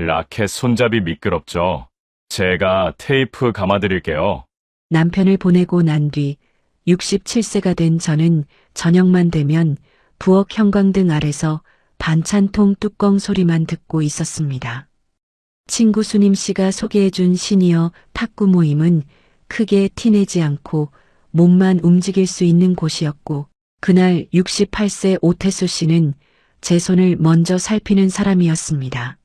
라켓 손잡이 미끄럽죠? 제가 테이프 감아드릴게요. 남편을 보내고 난 뒤 67세가 된 저는 저녁만 되면 부엌 형광등 아래서 반찬통 뚜껑 소리만 듣고 있었습니다. 친구 수님 씨가 소개해준 시니어 탁구 모임은 크게 티내지 않고 몸만 움직일 수 있는 곳이었고, 그날 68세 오태수 씨는 제 손을 먼저 살피는 사람이었습니다.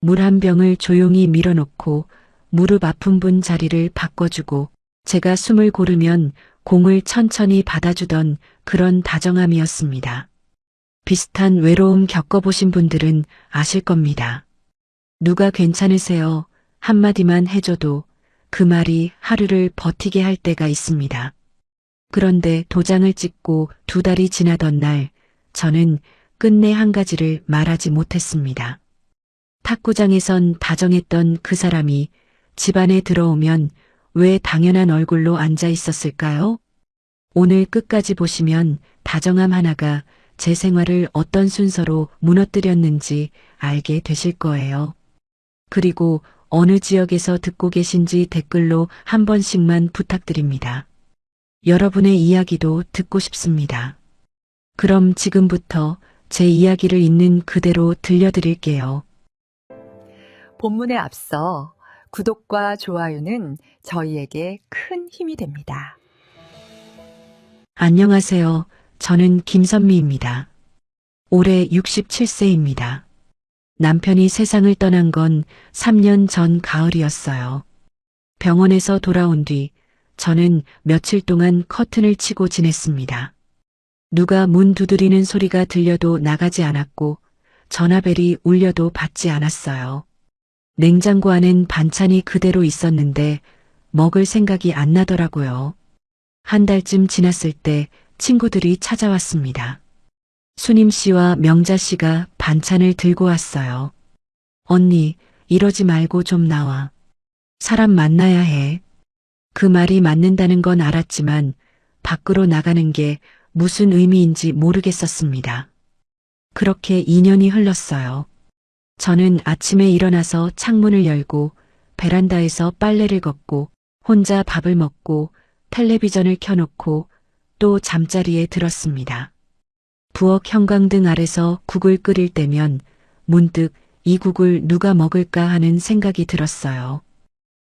물 한 병을 조용히 밀어놓고 무릎 아픈 분 자리를 바꿔주고 제가 숨을 고르면 공을 천천히 받아주던 그런 다정함이었습니다. 비슷한 외로움 겪어보신 분들은 아실 겁니다. 누가 괜찮으세요? 한마디만 해줘도 그 말이 하루를 버티게 할 때가 있습니다. 그런데 도장을 찍고 2달이 지나던 날, 저는 끝내 한 가지를 말하지 못했습니다. 탁구장에선 다정했던 그 사람이 집안에 들어오면 왜 당연한 얼굴로 앉아 있었을까요? 오늘 끝까지 보시면 다정함 하나가 제 생활을 어떤 순서로 무너뜨렸는지 알게 되실 거예요. 그리고 어느 지역에서 듣고 계신지 댓글로 한 번씩만 부탁드립니다. 여러분의 이야기도 듣고 싶습니다. 그럼 지금부터 제 이야기를 있는 그대로 들려드릴게요. 본문에 앞서 구독과 좋아요는 저희에게 큰 힘이 됩니다. 안녕하세요. 저는 김선미입니다. 올해 67세입니다. 남편이 세상을 떠난 건 3년 전 가을이었어요. 병원에서 돌아온 뒤 저는 며칠 동안 커튼을 치고 지냈습니다. 누가 문 두드리는 소리가 들려도 나가지 않았고 전화벨이 울려도 받지 않았어요. 냉장고 안엔 반찬이 그대로 있었는데 먹을 생각이 안 나더라고요. 한 달쯤 지났을 때 친구들이 찾아왔습니다. 수님 씨와 명자 씨가 반찬을 들고 왔어요. 언니, 이러지 말고 좀 나와. 사람 만나야 해. 그 말이 맞는다는 건 알았지만 밖으로 나가는 게 무슨 의미인지 모르겠었습니다. 그렇게 2년이 흘렀어요. 저는 아침에 일어나서 창문을 열고 베란다에서 빨래를 걷고 혼자 밥을 먹고 텔레비전을 켜놓고 또 잠자리에 들었습니다. 부엌 형광등 아래서 국을 끓일 때면 문득 이 국을 누가 먹을까 하는 생각이 들었어요.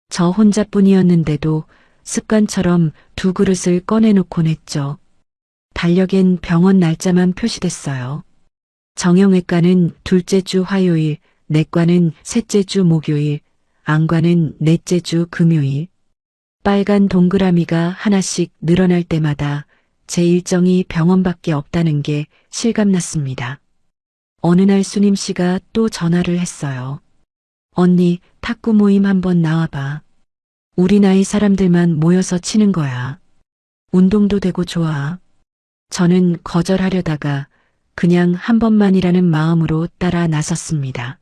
저 혼자뿐이었는데도 습관처럼 2그릇을 꺼내놓곤 했죠. 달력엔 병원 날짜만 표시됐어요. 정형외과는 둘째 주 화요일, 내과는 셋째 주 목요일, 안과는 넷째 주 금요일. 빨간 동그라미가 하나씩 늘어날 때마다 제 일정이 병원밖에 없다는 게 실감났습니다. 어느 날 수님 씨가 또 전화를 했어요. 언니, 탁구 모임 한번 나와봐. 우리 나이 사람들만 모여서 치는 거야. 운동도 되고 좋아. 저는 거절하려다가 그냥 한 번만이라는 마음으로 따라 나섰습니다.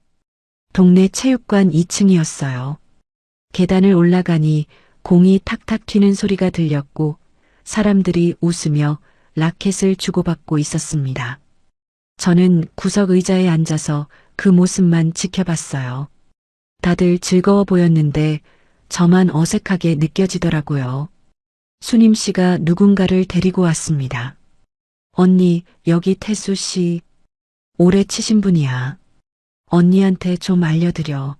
동네 체육관 2층이었어요. 계단을 올라가니 공이 탁탁 튀는 소리가 들렸고 사람들이 웃으며 라켓을 주고받고 있었습니다. 저는 구석 의자에 앉아서 그 모습만 지켜봤어요. 다들 즐거워 보였는데 저만 어색하게 느껴지더라고요. 수님 씨가 누군가를 데리고 왔습니다. 언니, 여기 태수 씨. 오래 치신 분이야. 언니한테 좀 알려드려.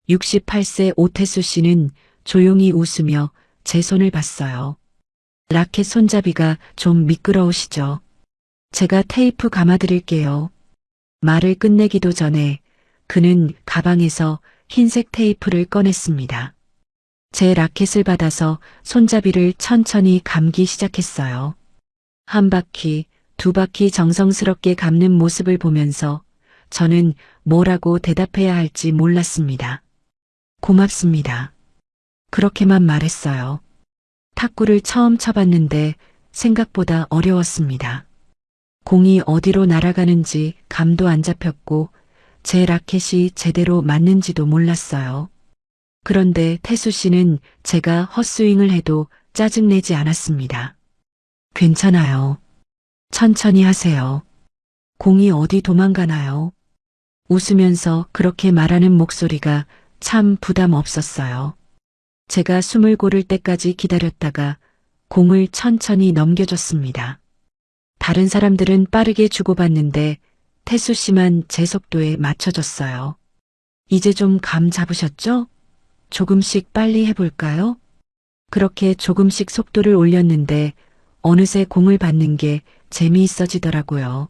68세 오태수 씨는 조용히 웃으며 제 손을 봤어요. 라켓 손잡이가 좀 미끄러우시죠? 제가 테이프 감아드릴게요. 말을 끝내기도 전에 그는 가방에서 흰색 테이프를 꺼냈습니다. 제 라켓을 받아서 손잡이를 천천히 감기 시작했어요. 한 바퀴, 2바퀴 정성스럽게 감는 모습을 보면서 저는 뭐라고 대답해야 할지 몰랐습니다. 고맙습니다. 그렇게만 말했어요. 탁구를 처음 쳐봤는데 생각보다 어려웠습니다. 공이 어디로 날아가는지 감도 안 잡혔고 제 라켓이 제대로 맞는지도 몰랐어요. 그런데 태수 씨는 제가 헛스윙을 해도 짜증내지 않았습니다. 괜찮아요. 천천히 하세요. 공이 어디 도망가나요? 웃으면서 그렇게 말하는 목소리가 참 부담 없었어요. 제가 숨을 고를 때까지 기다렸다가 공을 천천히 넘겨줬습니다. 다른 사람들은 빠르게 주고받는데 태수 씨만 제 속도에 맞춰줬어요. 이제 좀 감 잡으셨죠? 조금씩 빨리 해볼까요? 그렇게 조금씩 속도를 올렸는데 어느새 공을 받는 게 재미있어지더라고요.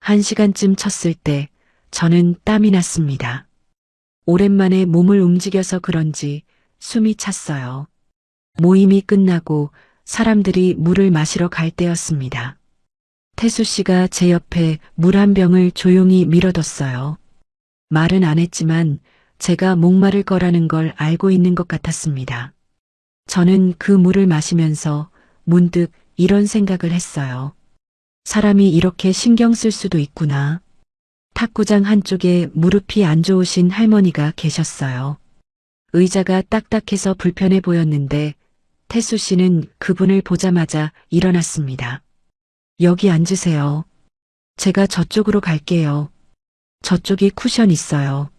1시간쯤 쳤을 때 저는 땀이 났습니다. 오랜만에 몸을 움직여서 그런지 숨이 찼어요. 모임이 끝나고 사람들이 물을 마시러 갈 때였습니다. 태수 씨가 제 옆에 물 한 병을 조용히 밀어뒀어요. 말은 안 했지만 제가 목마를 거라는 걸 알고 있는 것 같았습니다. 저는 그 물을 마시면서 문득 이런 생각을 했어요. 사람이 이렇게 신경 쓸 수도 있구나. 탁구장 한쪽에 무릎이 안 좋으신 할머니가 계셨어요. 의자가 딱딱해서 불편해 보였는데 태수 씨는 그분을 보자마자 일어났습니다. 여기 앉으세요. 제가 저쪽으로 갈게요. 저쪽이 쿠션 있어요.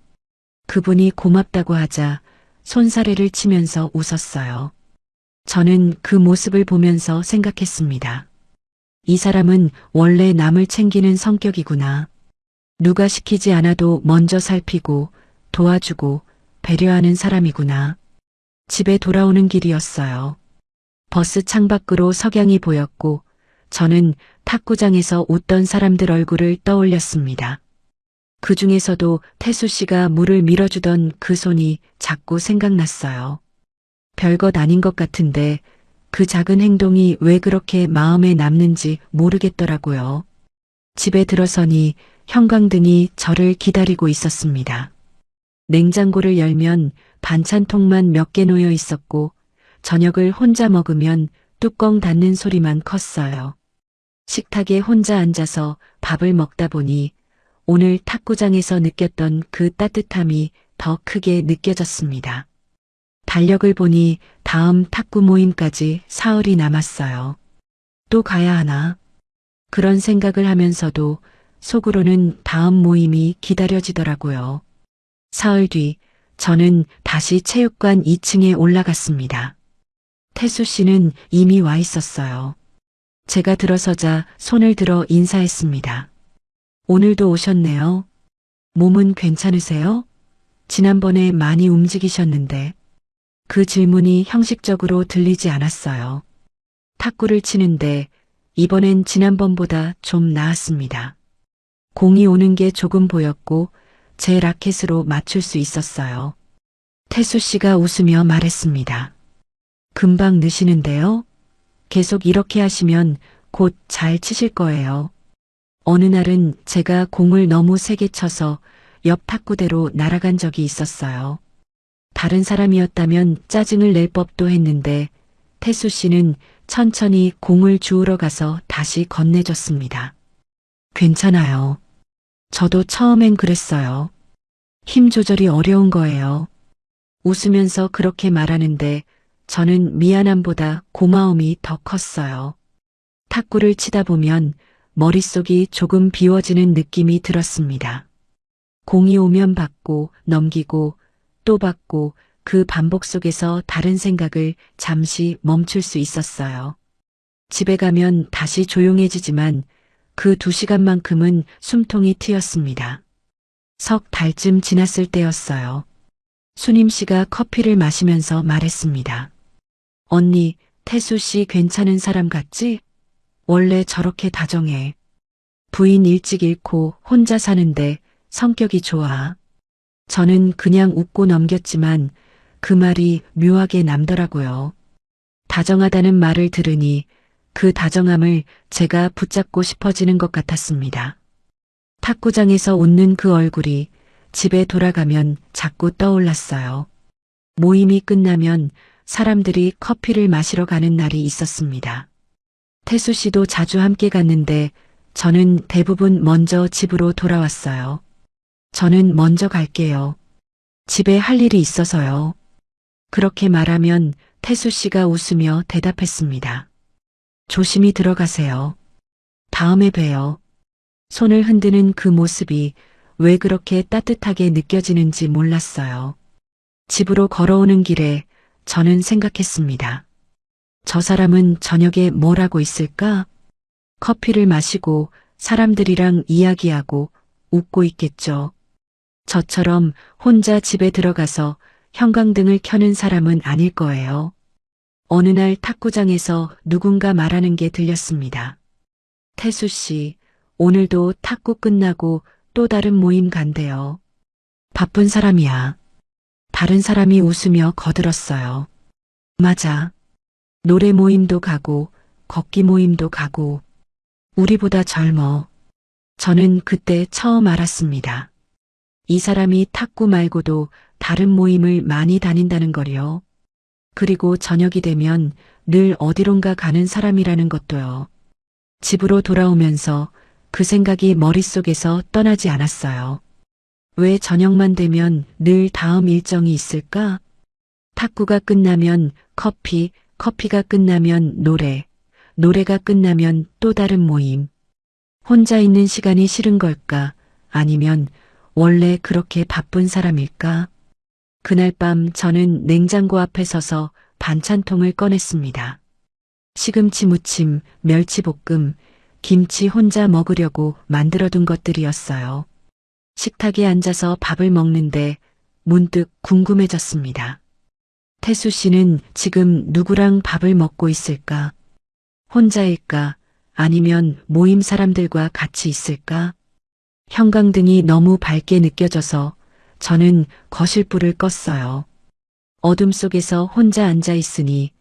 그분이 고맙다고 하자 손사래를 치면서 웃었어요. 저는 그 모습을 보면서 생각했습니다. 이 사람은 원래 남을 챙기는 성격이구나. 누가 시키지 않아도 먼저 살피고 도와주고 배려하는 사람이구나. 집에 돌아오는 길이었어요. 버스 창밖으로 석양이 보였고 저는 탁구장에서 웃던 사람들 얼굴을 떠올렸습니다. 그 중에서도 태수 씨가 물을 밀어주던 그 손이 자꾸 생각났어요. 별것 아닌 것 같은데 그 작은 행동이 왜 그렇게 마음에 남는지 모르겠더라고요. 집에 들어서니 형광등이 저를 기다리고 있었습니다. 냉장고를 열면 반찬통만 몇 개 놓여 있었고 저녁을 혼자 먹으면 뚜껑 닫는 소리만 컸어요. 식탁에 혼자 앉아서 밥을 먹다 보니 오늘 탁구장에서 느꼈던 그 따뜻함이 더 크게 느껴졌습니다. 달력을 보니 다음 탁구 모임까지 사흘이 남았어요. 또 가야 하나? 그런 생각을 하면서도 속으로는 다음 모임이 기다려지더라고요. 사흘 뒤 저는 다시 체육관 2층에 올라갔습니다. 태수 씨는 이미 와 있었어요. 제가 들어서자 손을 들어 인사했습니다. 오늘도 오셨네요. 몸은 괜찮으세요? 지난번에 많이 움직이셨는데. 그 질문이 형식적으로 들리지 않았어요. 탁구를 치는데 이번엔 지난번보다 좀 나았습니다. 공이 오는 게 조금 보였고 제 라켓으로 맞출 수 있었어요. 태수 씨가 웃으며 말했습니다. 금방 느시는데요? 계속 이렇게 하시면 곧 잘 치실 거예요. 어느 날은 제가 공을 너무 세게 쳐서 옆 탁구대로 날아간 적이 있었어요. 다른 사람이었다면 짜증을 낼 법도 했는데 태수 씨는 천천히 공을 주우러 가서 다시 건네줬습니다. 괜찮아요. 저도 처음엔 그랬어요. 힘 조절이 어려운 거예요. 웃으면서 그렇게 말하는데 저는 미안함보다 고마움이 더 컸어요. 탁구를 치다 보면 머릿속이 조금 비워지는 느낌이 들었습니다. 공이 오면 받고 넘기고 또 받고 그 반복 속에서 다른 생각을 잠시 멈출 수 있었어요. 집에 가면 다시 조용해지지만 그 2시간만큼은 숨통이 트였습니다. 석 달쯤 지났을 때였어요. 수님 씨가 커피를 마시면서 말했습니다. 언니, 태수 씨 괜찮은 사람 같지? 원래 저렇게 다정해. 부인 일찍 잃고 혼자 사는데 성격이 좋아. 저는 그냥 웃고 넘겼지만 그 말이 묘하게 남더라고요. 다정하다는 말을 들으니 그 다정함을 제가 붙잡고 싶어지는 것 같았습니다. 탁구장에서 웃는 그 얼굴이 집에 돌아가면 자꾸 떠올랐어요. 모임이 끝나면 사람들이 커피를 마시러 가는 날이 있었습니다. 태수 씨도 자주 함께 갔는데 저는 대부분 먼저 집으로 돌아왔어요. 저는 먼저 갈게요. 집에 할 일이 있어서요. 그렇게 말하면 태수 씨가 웃으며 대답했습니다. 조심히 들어가세요. 다음에 봬요. 손을 흔드는 그 모습이 왜 그렇게 따뜻하게 느껴지는지 몰랐어요. 집으로 걸어오는 길에 저는 생각했습니다. 저 사람은 저녁에 뭘 하고 있을까? 커피를 마시고 사람들이랑 이야기하고 웃고 있겠죠. 저처럼 혼자 집에 들어가서 형광등을 켜는 사람은 아닐 거예요. 어느 날 탁구장에서 누군가 말하는 게 들렸습니다. 태수 씨, 오늘도 탁구 끝나고 또 다른 모임 간대요. 바쁜 사람이야. 다른 사람이 웃으며 거들었어요. 맞아. 노래 모임도 가고, 걷기 모임도 가고, 우리보다 젊어. 저는 그때 처음 알았습니다. 이 사람이 탁구 말고도 다른 모임을 많이 다닌다는 걸요. 그리고 저녁이 되면 늘 어디론가 가는 사람이라는 것도요. 집으로 돌아오면서 그 생각이 머릿속에서 떠나지 않았어요. 왜 저녁만 되면 늘 다음 일정이 있을까? 탁구가 끝나면 커피, 커피가 끝나면 노래, 노래가 끝나면 또 다른 모임. 혼자 있는 시간이 싫은 걸까? 아니면 원래 그렇게 바쁜 사람일까? 그날 밤 저는 냉장고 앞에 서서 반찬통을 꺼냈습니다. 시금치 무침, 멸치볶음, 김치 혼자 먹으려고 만들어둔 것들이었어요. 식탁에 앉아서 밥을 먹는데 문득 궁금해졌습니다. 태수 씨는 지금 누구랑 밥을 먹고 있을까? 혼자일까? 아니면 모임 사람들과 같이 있을까? 형광등이 너무 밝게 느껴져서 저는 거실불을 껐어요. 어둠 속에서 혼자 앉아 있으니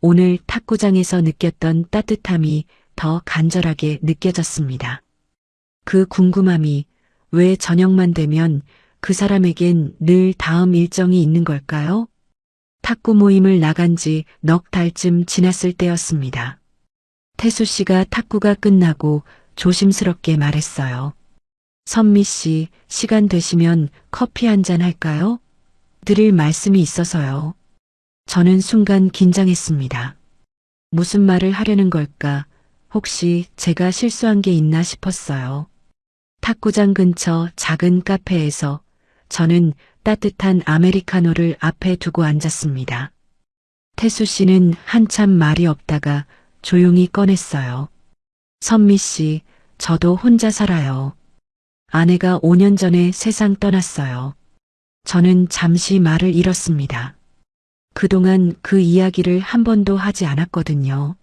오늘 탁구장에서 느꼈던 따뜻함이 더 간절하게 느껴졌습니다. 그 궁금함이 왜 저녁만 되면 그 사람에겐 늘 다음 일정이 있는 걸까요? 탁구 모임을 나간 지 넉 달쯤 지났을 때였습니다. 태수 씨가 탁구가 끝나고 조심스럽게 말했어요. 선미 씨, 시간 되시면 커피 한잔 할까요? 드릴 말씀이 있어서요. 저는 순간 긴장했습니다. 무슨 말을 하려는 걸까? 혹시 제가 실수한 게 있나 싶었어요. 탁구장 근처 작은 카페에서 저는 따뜻한 아메리카노를 앞에 두고 앉았습니다. 태수 씨는 한참 말이 없다가 조용히 꺼냈어요. 선미 씨, 저도 혼자 살아요. 아내가 5년 전에 세상 떠났어요. 저는 잠시 말을 잃었습니다. 그동안 그 이야기를 한 번도 하지 않았거든요.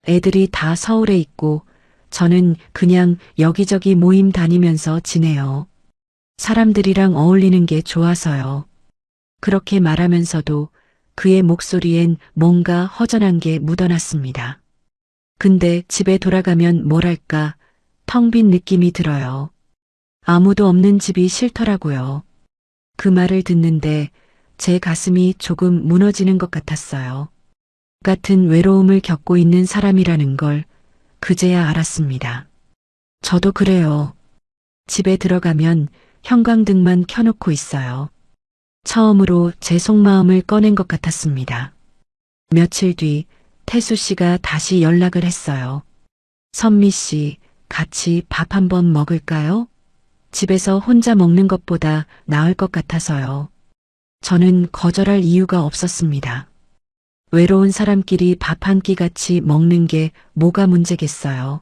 애들이 다 서울에 있고 저는 그냥 여기저기 모임 다니면서 지내요. 사람들이랑 어울리는 게 좋아서요. 그렇게 말하면서도 그의 목소리엔 뭔가 허전한 게 묻어났습니다. 근데 집에 돌아가면 뭐랄까 텅 빈 느낌이 들어요. 아무도 없는 집이 싫더라고요. 그 말을 듣는데 제 가슴이 조금 무너지는 것 같았어요. 같은 외로움을 겪고 있는 사람이라는 걸 그제야 알았습니다. 저도 그래요. 집에 들어가면 형광등만 켜놓고 있어요. 처음으로 제 속마음을 꺼낸 것 같았습니다. 며칠 뒤 태수 씨가 다시 연락을 했어요. 선미 씨, 같이 밥 한번 먹을까요? 집에서 혼자 먹는 것보다 나을 것 같아서요. 저는 거절할 이유가 없었습니다. 외로운 사람끼리 밥 한 끼 같이 먹는 게 뭐가 문제겠어요.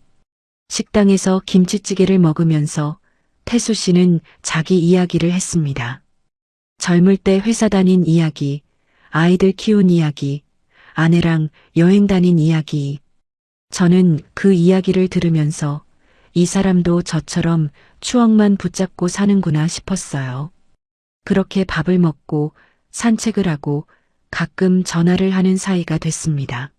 식당에서 김치찌개를 먹으면서 태수 씨는 자기 이야기를 했습니다. 젊을 때 회사 다닌 이야기, 아이들 키운 이야기, 아내랑 여행 다닌 이야기. 저는 그 이야기를 들으면서 이 사람도 저처럼 추억만 붙잡고 사는구나 싶었어요. 그렇게 밥을 먹고 산책을 하고 가끔 전화를 하는 사이가 됐습니다.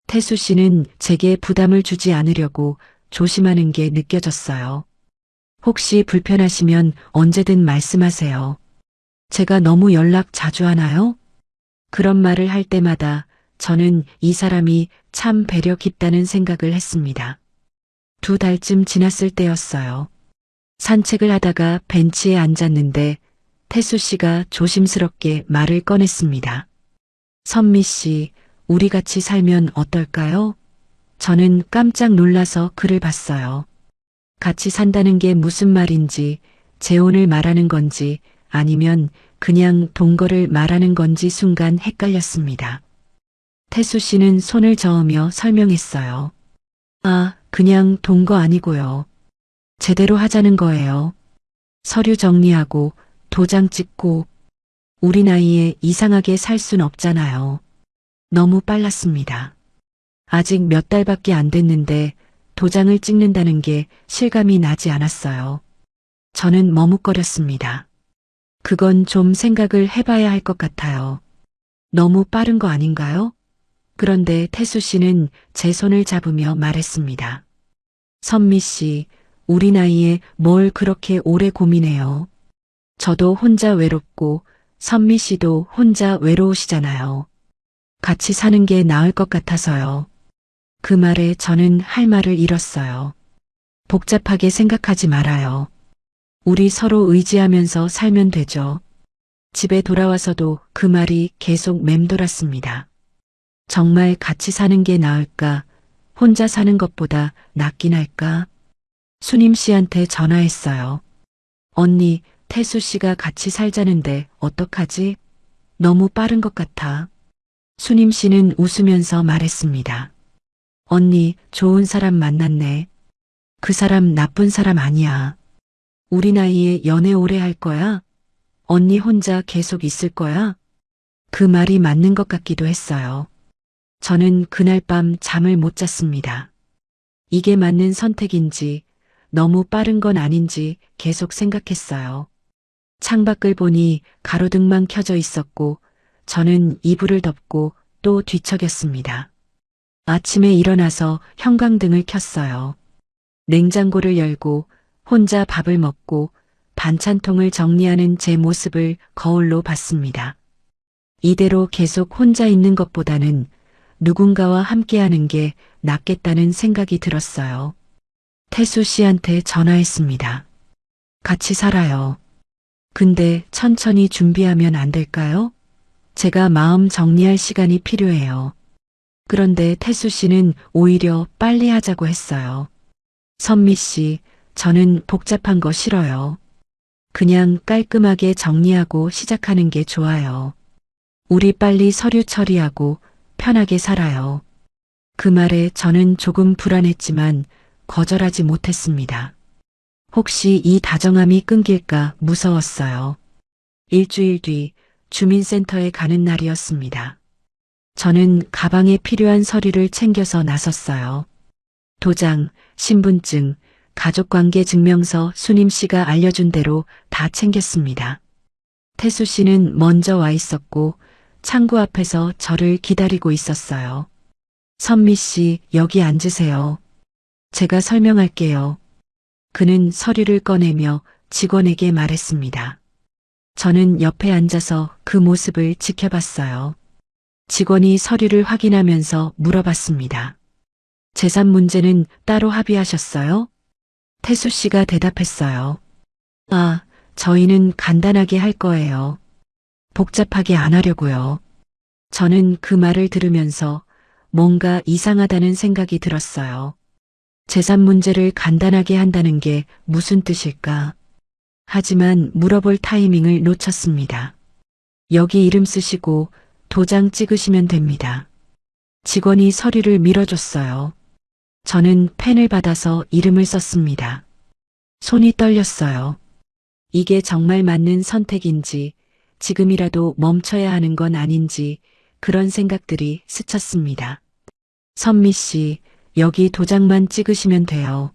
태수 씨는 제게 부담을 주지 않으려고 조심하는 게 느껴졌어요. 혹시 불편하시면 언제든 말씀하세요. 제가 너무 연락 자주 하나요? 그런 말을 할 때마다 저는 이 사람이 참 배려 깊다는 생각을 했습니다. 2달쯤 지났을 때였어요. 산책을 하다가 벤치에 앉았는데 태수 씨가 조심스럽게 말을 꺼냈습니다. 선미 씨, 우리 같이 살면 어떨까요? 저는 깜짝 놀라서 그를 봤어요. 같이 산다는 게 무슨 말인지 재혼을 말하는 건지 아니면 그냥 동거를 말하는 건지 순간 헷갈렸습니다. 태수 씨는 손을 저으며 설명했어요. 아, 그냥 동거 아니고요. 제대로 하자는 거예요. 서류 정리하고 도장 찍고 우리 나이에 이상하게 살 순 없잖아요. 너무 빨랐습니다. 아직 몇 달밖에 안 됐는데 도장을 찍는다는 게 실감이 나지 않았어요. 저는 머뭇거렸습니다. 그건 좀 생각을 해봐야 할 것 같아요. 너무 빠른 거 아닌가요? 그런데 태수 씨는 제 손을 잡으며 말했습니다. 선미 씨, 우리 나이에 뭘 그렇게 오래 고민해요. 저도 혼자 외롭고 선미 씨도 혼자 외로우시잖아요. 같이 사는 게 나을 것 같아서요. 그 말에 저는 할 말을 잃었어요. 복잡하게 생각하지 말아요. 우리 서로 의지하면서 살면 되죠. 집에 돌아와서도 그 말이 계속 맴돌았습니다. 정말 같이 사는 게 나을까? 혼자 사는 것보다 낫긴 할까? 수님 씨한테 전화했어요. 언니, 태수 씨가 같이 살자는데 어떡하지? 너무 빠른 것 같아. 수님 씨는 웃으면서 말했습니다. 언니, 좋은 사람 만났네. 그 사람 나쁜 사람 아니야. 우리 나이에 연애 오래 할 거야? 언니 혼자 계속 있을 거야? 그 말이 맞는 것 같기도 했어요. 저는 그날 밤 잠을 못 잤습니다. 이게 맞는 선택인지 너무 빠른 건 아닌지 계속 생각했어요. 창밖을 보니 가로등만 켜져 있었고 저는 이불을 덮고 또 뒤척였습니다. 아침에 일어나서 형광등을 켰어요. 냉장고를 열고 혼자 밥을 먹고 반찬통을 정리하는 제 모습을 거울로 봤습니다. 이대로 계속 혼자 있는 것보다는 누군가와 함께하는 게 낫겠다는 생각이 들었어요. 태수 씨한테 전화했습니다. 같이 살아요. 근데 천천히 준비하면 안 될까요? 제가 마음 정리할 시간이 필요해요. 그런데 태수 씨는 오히려 빨리 하자고 했어요. 선미 씨, 저는 복잡한 거 싫어요. 그냥 깔끔하게 정리하고 시작하는 게 좋아요. 우리 빨리 서류 처리하고 편하게 살아요. 그 말에 저는 조금 불안했지만 거절하지 못했습니다. 혹시 이 다정함이 끊길까 무서웠어요. 일주일 뒤 주민센터에 가는 날이었습니다. 저는 가방에 필요한 서류를 챙겨서 나섰어요. 도장, 신분증, 가족관계 증명서 수님 씨가 알려준 대로 다 챙겼습니다. 태수 씨는 먼저 와 있었고 창구 앞에서 저를 기다리고 있었어요. 선미 씨, 여기 앉으세요. 제가 설명할게요. 그는 서류를 꺼내며 직원에게 말했습니다. 저는 옆에 앉아서 그 모습을 지켜봤어요. 직원이 서류를 확인하면서 물어봤습니다. 재산 문제는 따로 합의하셨어요? 태수 씨가 대답했어요. 아, 저희는 간단하게 할 거예요. 복잡하게 안 하려고요. 저는 그 말을 들으면서 뭔가 이상하다는 생각이 들었어요. 재산 문제를 간단하게 한다는 게 무슨 뜻일까? 하지만 물어볼 타이밍을 놓쳤습니다. 여기 이름 쓰시고 도장 찍으시면 됩니다. 직원이 서류를 밀어줬어요. 저는 펜을 받아서 이름을 썼습니다. 손이 떨렸어요. 이게 정말 맞는 선택인지 지금이라도 멈춰야 하는 건 아닌지 그런 생각들이 스쳤습니다. 선미 씨, 여기 도장만 찍으시면 돼요.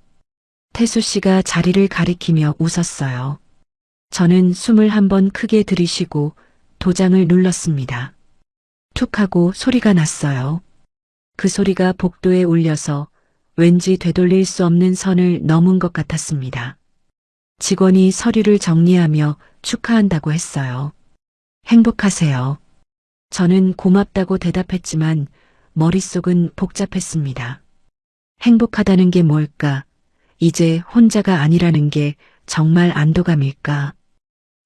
태수 씨가 자리를 가리키며 웃었어요. 저는 숨을 한번 크게 들이쉬고 도장을 눌렀습니다. 툭 하고 소리가 났어요. 그 소리가 복도에 울려서 왠지 되돌릴 수 없는 선을 넘은 것 같았습니다. 직원이 서류를 정리하며 축하한다고 했어요. 행복하세요. 저는 고맙다고 대답했지만 머릿속은 복잡했습니다. 행복하다는 게 뭘까? 이제 혼자가 아니라는 게 정말 안도감일까?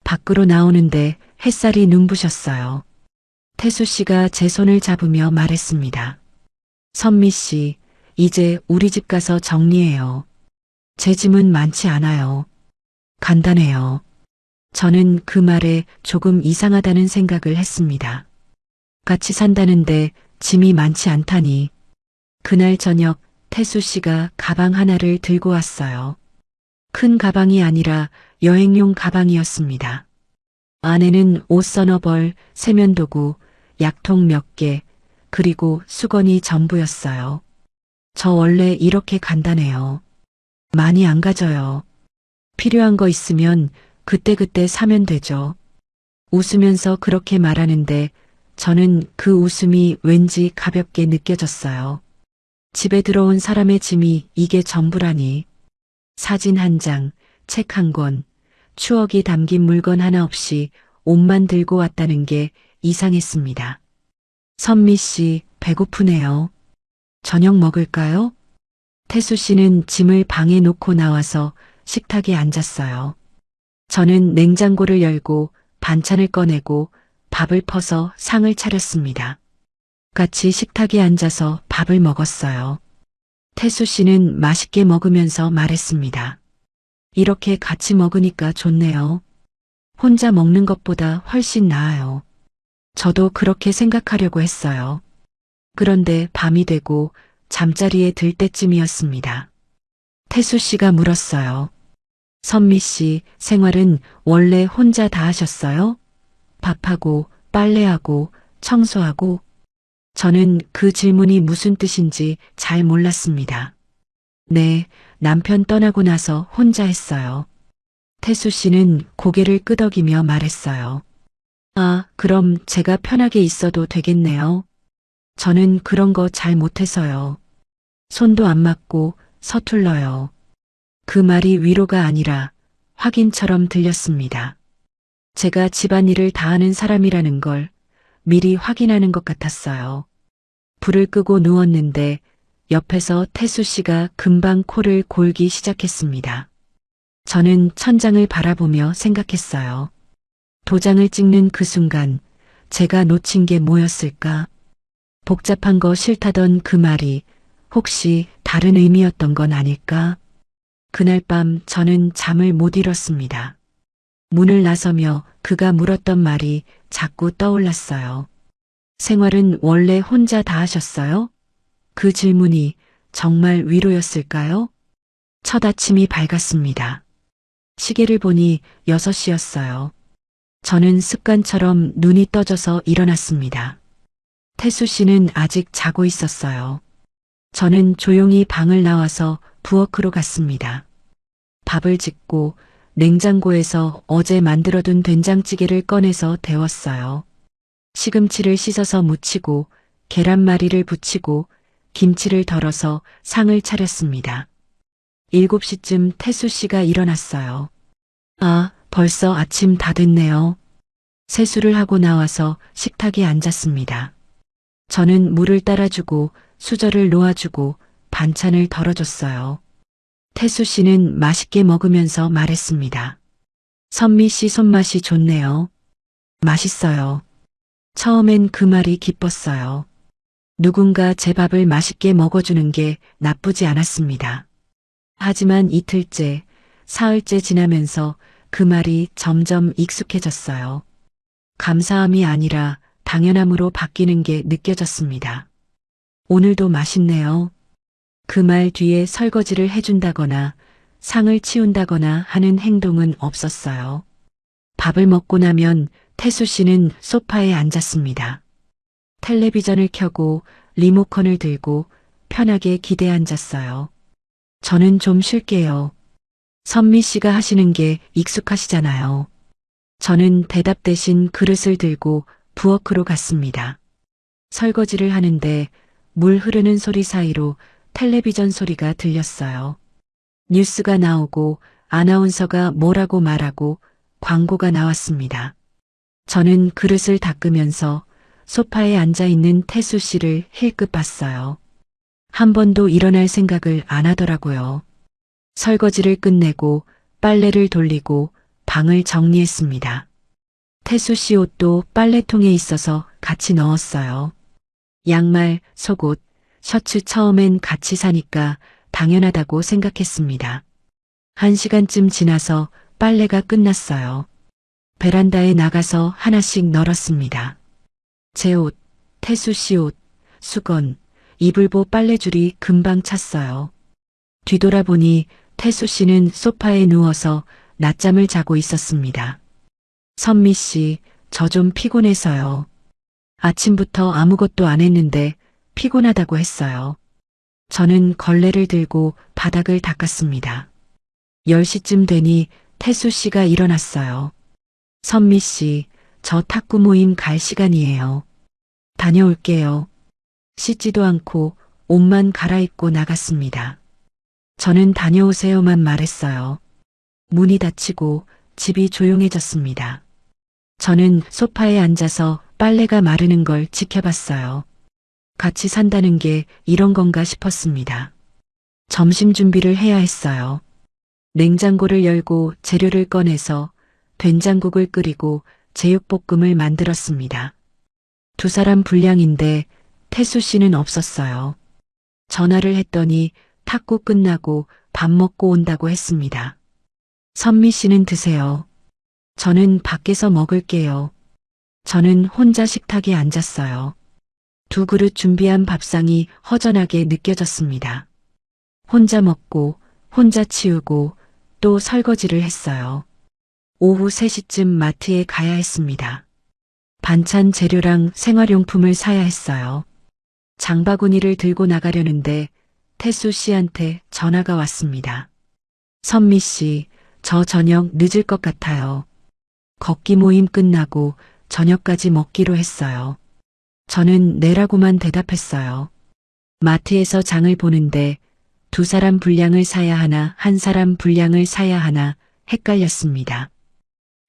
밖으로 나오는데 햇살이 눈부셨어요. 태수 씨가 제 손을 잡으며 말했습니다. 선미 씨, 이제 우리 집 가서 정리해요. 제 짐은 많지 않아요. 간단해요. 저는 그 말에 조금 이상하다는 생각을 했습니다. 같이 산다는데 짐이 많지 않다니. 그날 저녁 태수 씨가 가방 하나를 들고 왔어요. 큰 가방이 아니라 여행용 가방이었습니다. 안에는 옷 서너 벌, 세면도구, 약통 몇 개, 그리고 수건이 전부였어요. 저 원래 이렇게 간단해요. 많이 안 가져요. 필요한 거 있으면 그때그때 사면 되죠. 웃으면서 그렇게 말하는데 저는 그 웃음이 왠지 가볍게 느껴졌어요. 집에 들어온 사람의 짐이 이게 전부라니. 사진 한 장, 책 한 권, 추억이 담긴 물건 하나 없이 옷만 들고 왔다는 게 이상했습니다. 선미 씨, 배고프네요. 저녁 먹을까요? 태수 씨는 짐을 방에 놓고 나와서 식탁에 앉았어요. 저는 냉장고를 열고 반찬을 꺼내고 밥을 퍼서 상을 차렸습니다. 같이 식탁에 앉아서 밥을 먹었어요. 태수 씨는 맛있게 먹으면서 말했습니다. 이렇게 같이 먹으니까 좋네요. 혼자 먹는 것보다 훨씬 나아요. 저도 그렇게 생각하려고 했어요. 그런데 밤이 되고 잠자리에 들 때쯤이었습니다. 태수 씨가 물었어요. 선미 씨, 생활은 원래 혼자 다 하셨어요? 밥하고, 빨래하고, 청소하고. 저는 그 질문이 무슨 뜻인지 잘 몰랐습니다. 네, 남편 떠나고 나서 혼자 했어요. 태수 씨는 고개를 끄덕이며 말했어요. 아, 그럼 제가 편하게 있어도 되겠네요. 저는 그런 거 잘 못해서요. 손도 안 맞고 서툴러요. 그 말이 위로가 아니라 확인처럼 들렸습니다. 제가 집안일을 다 하는 사람이라는 걸 미리 확인하는 것 같았어요. 불을 끄고 누웠는데 옆에서 태수 씨가 금방 코를 골기 시작했습니다. 저는 천장을 바라보며 생각했어요. 도장을 찍는 그 순간 제가 놓친 게 뭐였을까? 복잡한 거 싫다던 그 말이 혹시 다른 의미였던 건 아닐까? 그날 밤 저는 잠을 못 이뤘습니다. 문을 나서며 그가 물었던 말이 자꾸 떠올랐어요. 생활은 원래 혼자 다 하셨어요? 그 질문이 정말 위로였을까요? 첫 아침이 밝았습니다. 시계를 보니 6시였어요. 저는 습관처럼 눈이 떠져서 일어났습니다. 태수 씨는 아직 자고 있었어요. 저는 조용히 방을 나와서 부엌으로 갔습니다. 밥을 짓고 냉장고에서 어제 만들어둔 된장찌개를 꺼내서 데웠어요. 시금치를 씻어서 무치고 계란말이를 부치고 김치를 덜어서 상을 차렸습니다. 7시쯤 태수 씨가 일어났어요. 아, 벌써 아침 다 됐네요. 세수를 하고 나와서 식탁에 앉았습니다. 저는 물을 따라주고 수저를 놓아주고 반찬을 덜어줬어요. 태수 씨는 맛있게 먹으면서 말했습니다. 선미 씨 손맛이 좋네요. 맛있어요. 처음엔 그 말이 기뻤어요. 누군가 제 밥을 맛있게 먹어주는 게 나쁘지 않았습니다. 하지만 이틀째, 사흘째 지나면서 그 말이 점점 익숙해졌어요. 감사함이 아니라 당연함으로 바뀌는 게 느껴졌습니다. 오늘도 맛있네요. 그 말 뒤에 설거지를 해준다거나 상을 치운다거나 하는 행동은 없었어요. 밥을 먹고 나면 태수 씨는 소파에 앉았습니다. 텔레비전을 켜고 리모컨을 들고 편하게 기대에 앉았어요. 저는 좀 쉴게요. 선미 씨가 하시는 게 익숙하시잖아요. 저는 대답 대신 그릇을 들고 부엌으로 갔습니다. 설거지를 하는데 물 흐르는 소리 사이로 텔레비전 소리가 들렸어요. 뉴스가 나오고 아나운서가 뭐라고 말하고 광고가 나왔습니다. 저는 그릇을 닦으면서 소파에 앉아 있는 태수 씨를 힐끗 봤어요. 한 번도 일어날 생각을 안 하더라고요. 설거지를 끝내고 빨래를 돌리고 방을 정리했습니다. 태수 씨 옷도 빨래통에 있어서 같이 넣었어요. 양말, 속옷, 셔츠 처음엔 같이 사니까 당연하다고 생각했습니다. 1시간쯤 지나서 빨래가 끝났어요. 베란다에 나가서 하나씩 널었습니다. 제 옷, 태수 씨 옷, 수건, 이불보 빨래줄이 금방 찼어요. 뒤돌아보니 태수 씨는 소파에 누워서 낮잠을 자고 있었습니다. 선미 씨, 저 좀 피곤해서요. 아침부터 아무것도 안 했는데 피곤하다고 했어요. 저는 걸레를 들고 바닥을 닦았습니다. 10시쯤 되니 태수 씨가 일어났어요. 선미 씨, 저 탁구 모임 갈 시간이에요. 다녀올게요. 씻지도 않고 옷만 갈아입고 나갔습니다. 저는 다녀오세요만 말했어요. 문이 닫히고 집이 조용해졌습니다. 저는 소파에 앉아서 빨래가 마르는 걸 지켜봤어요. 같이 산다는 게 이런 건가 싶었습니다. 점심 준비를 해야 했어요. 냉장고를 열고 재료를 꺼내서 된장국을 끓이고 제육볶음을 만들었습니다. 2사람 분량인데 태수 씨는 없었어요. 전화를 했더니 탁구 끝나고 밥 먹고 온다고 했습니다. 선미 씨는 드세요. 저는 밖에서 먹을게요. 저는 혼자 식탁에 앉았어요. 2그릇 준비한 밥상이 허전하게 느껴졌습니다. 혼자 먹고 혼자 치우고 또 설거지를 했어요. 오후 3시쯤 마트에 가야 했습니다. 반찬 재료랑 생활용품을 사야 했어요. 장바구니를 들고 나가려는데 태수 씨한테 전화가 왔습니다. 선미 씨, 저 저녁 늦을 것 같아요. 걷기 모임 끝나고 저녁까지 먹기로 했어요. 저는 네라고만 대답했어요. 마트에서 장을 보는데 2사람 분량을 사야 하나, 1사람 분량을 사야 하나 헷갈렸습니다.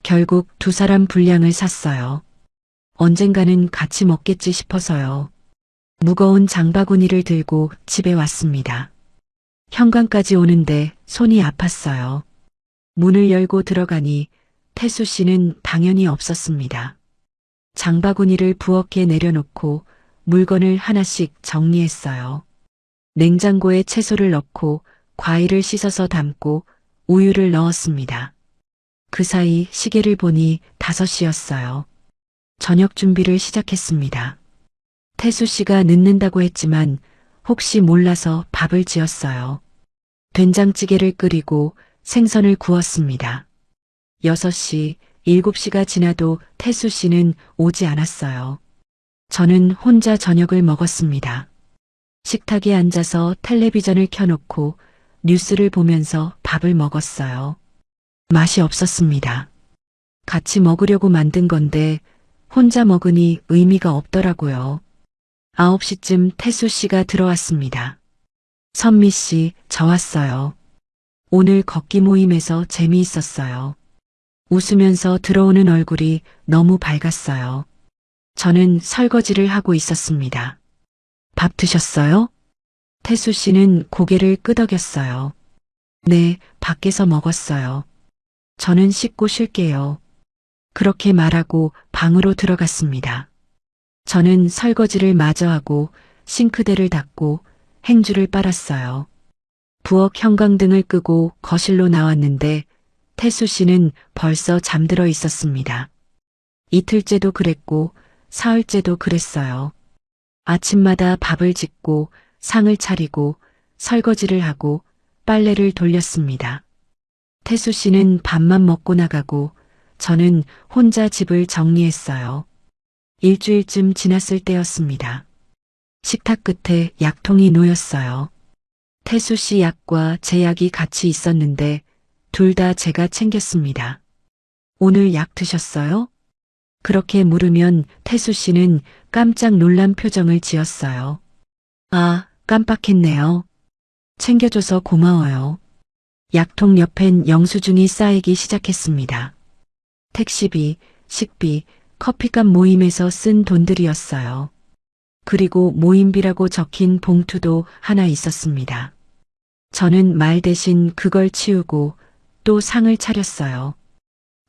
결국 2사람 분량을 샀어요. 언젠가는 같이 먹겠지 싶어서요. 무거운 장바구니를 들고 집에 왔습니다. 현관까지 오는데 손이 아팠어요. 문을 열고 들어가니 태수 씨는 당연히 없었습니다. 장바구니를 부엌에 내려놓고 물건을 하나씩 정리했어요. 냉장고에 채소를 넣고 과일을 씻어서 담고 우유를 넣었습니다. 그 사이 시계를 보니 5시였어요. 저녁 준비를 시작했습니다. 태수 씨가 늦는다고 했지만 혹시 몰라서 밥을 지었어요. 된장찌개를 끓이고 생선을 구웠습니다. 6시, 7시가 지나도 태수 씨는 오지 않았어요. 저는 혼자 저녁을 먹었습니다. 식탁에 앉아서 텔레비전을 켜놓고 뉴스를 보면서 밥을 먹었어요. 맛이 없었습니다. 같이 먹으려고 만든 건데 혼자 먹으니 의미가 없더라고요. 9시쯤 태수 씨가 들어왔습니다. 선미 씨, 저 왔어요. 오늘 걷기 모임에서 재미있었어요. 웃으면서 들어오는 얼굴이 너무 밝았어요. 저는 설거지를 하고 있었습니다. 밥 드셨어요? 태수 씨는 고개를 끄덕였어요. 네, 밖에서 먹었어요. 저는 씻고 쉴게요. 그렇게 말하고 방으로 들어갔습니다. 저는 설거지를 마저 하고 싱크대를 닦고 행주를 빨았어요. 부엌 형광등을 끄고 거실로 나왔는데 태수 씨는 벌써 잠들어 있었습니다. 이틀째도 그랬고 사흘째도 그랬어요. 아침마다 밥을 짓고 상을 차리고 설거지를 하고 빨래를 돌렸습니다. 태수 씨는 밥만 먹고 나가고 저는 혼자 집을 정리했어요. 일주일쯤 지났을 때였습니다. 식탁 끝에 약통이 놓였어요. 태수 씨 약과 제 약이 같이 있었는데 둘 다 제가 챙겼습니다. 오늘 약 드셨어요? 그렇게 물으면 태수 씨는 깜짝 놀란 표정을 지었어요. 아, 깜빡했네요. 챙겨줘서 고마워요. 약통 옆엔 영수증이 쌓이기 시작했습니다. 택시비, 식비, 커피값 모임에서 쓴 돈들이었어요. 그리고 모임비라고 적힌 봉투도 하나 있었습니다. 저는 말 대신 그걸 치우고 또 상을 차렸어요.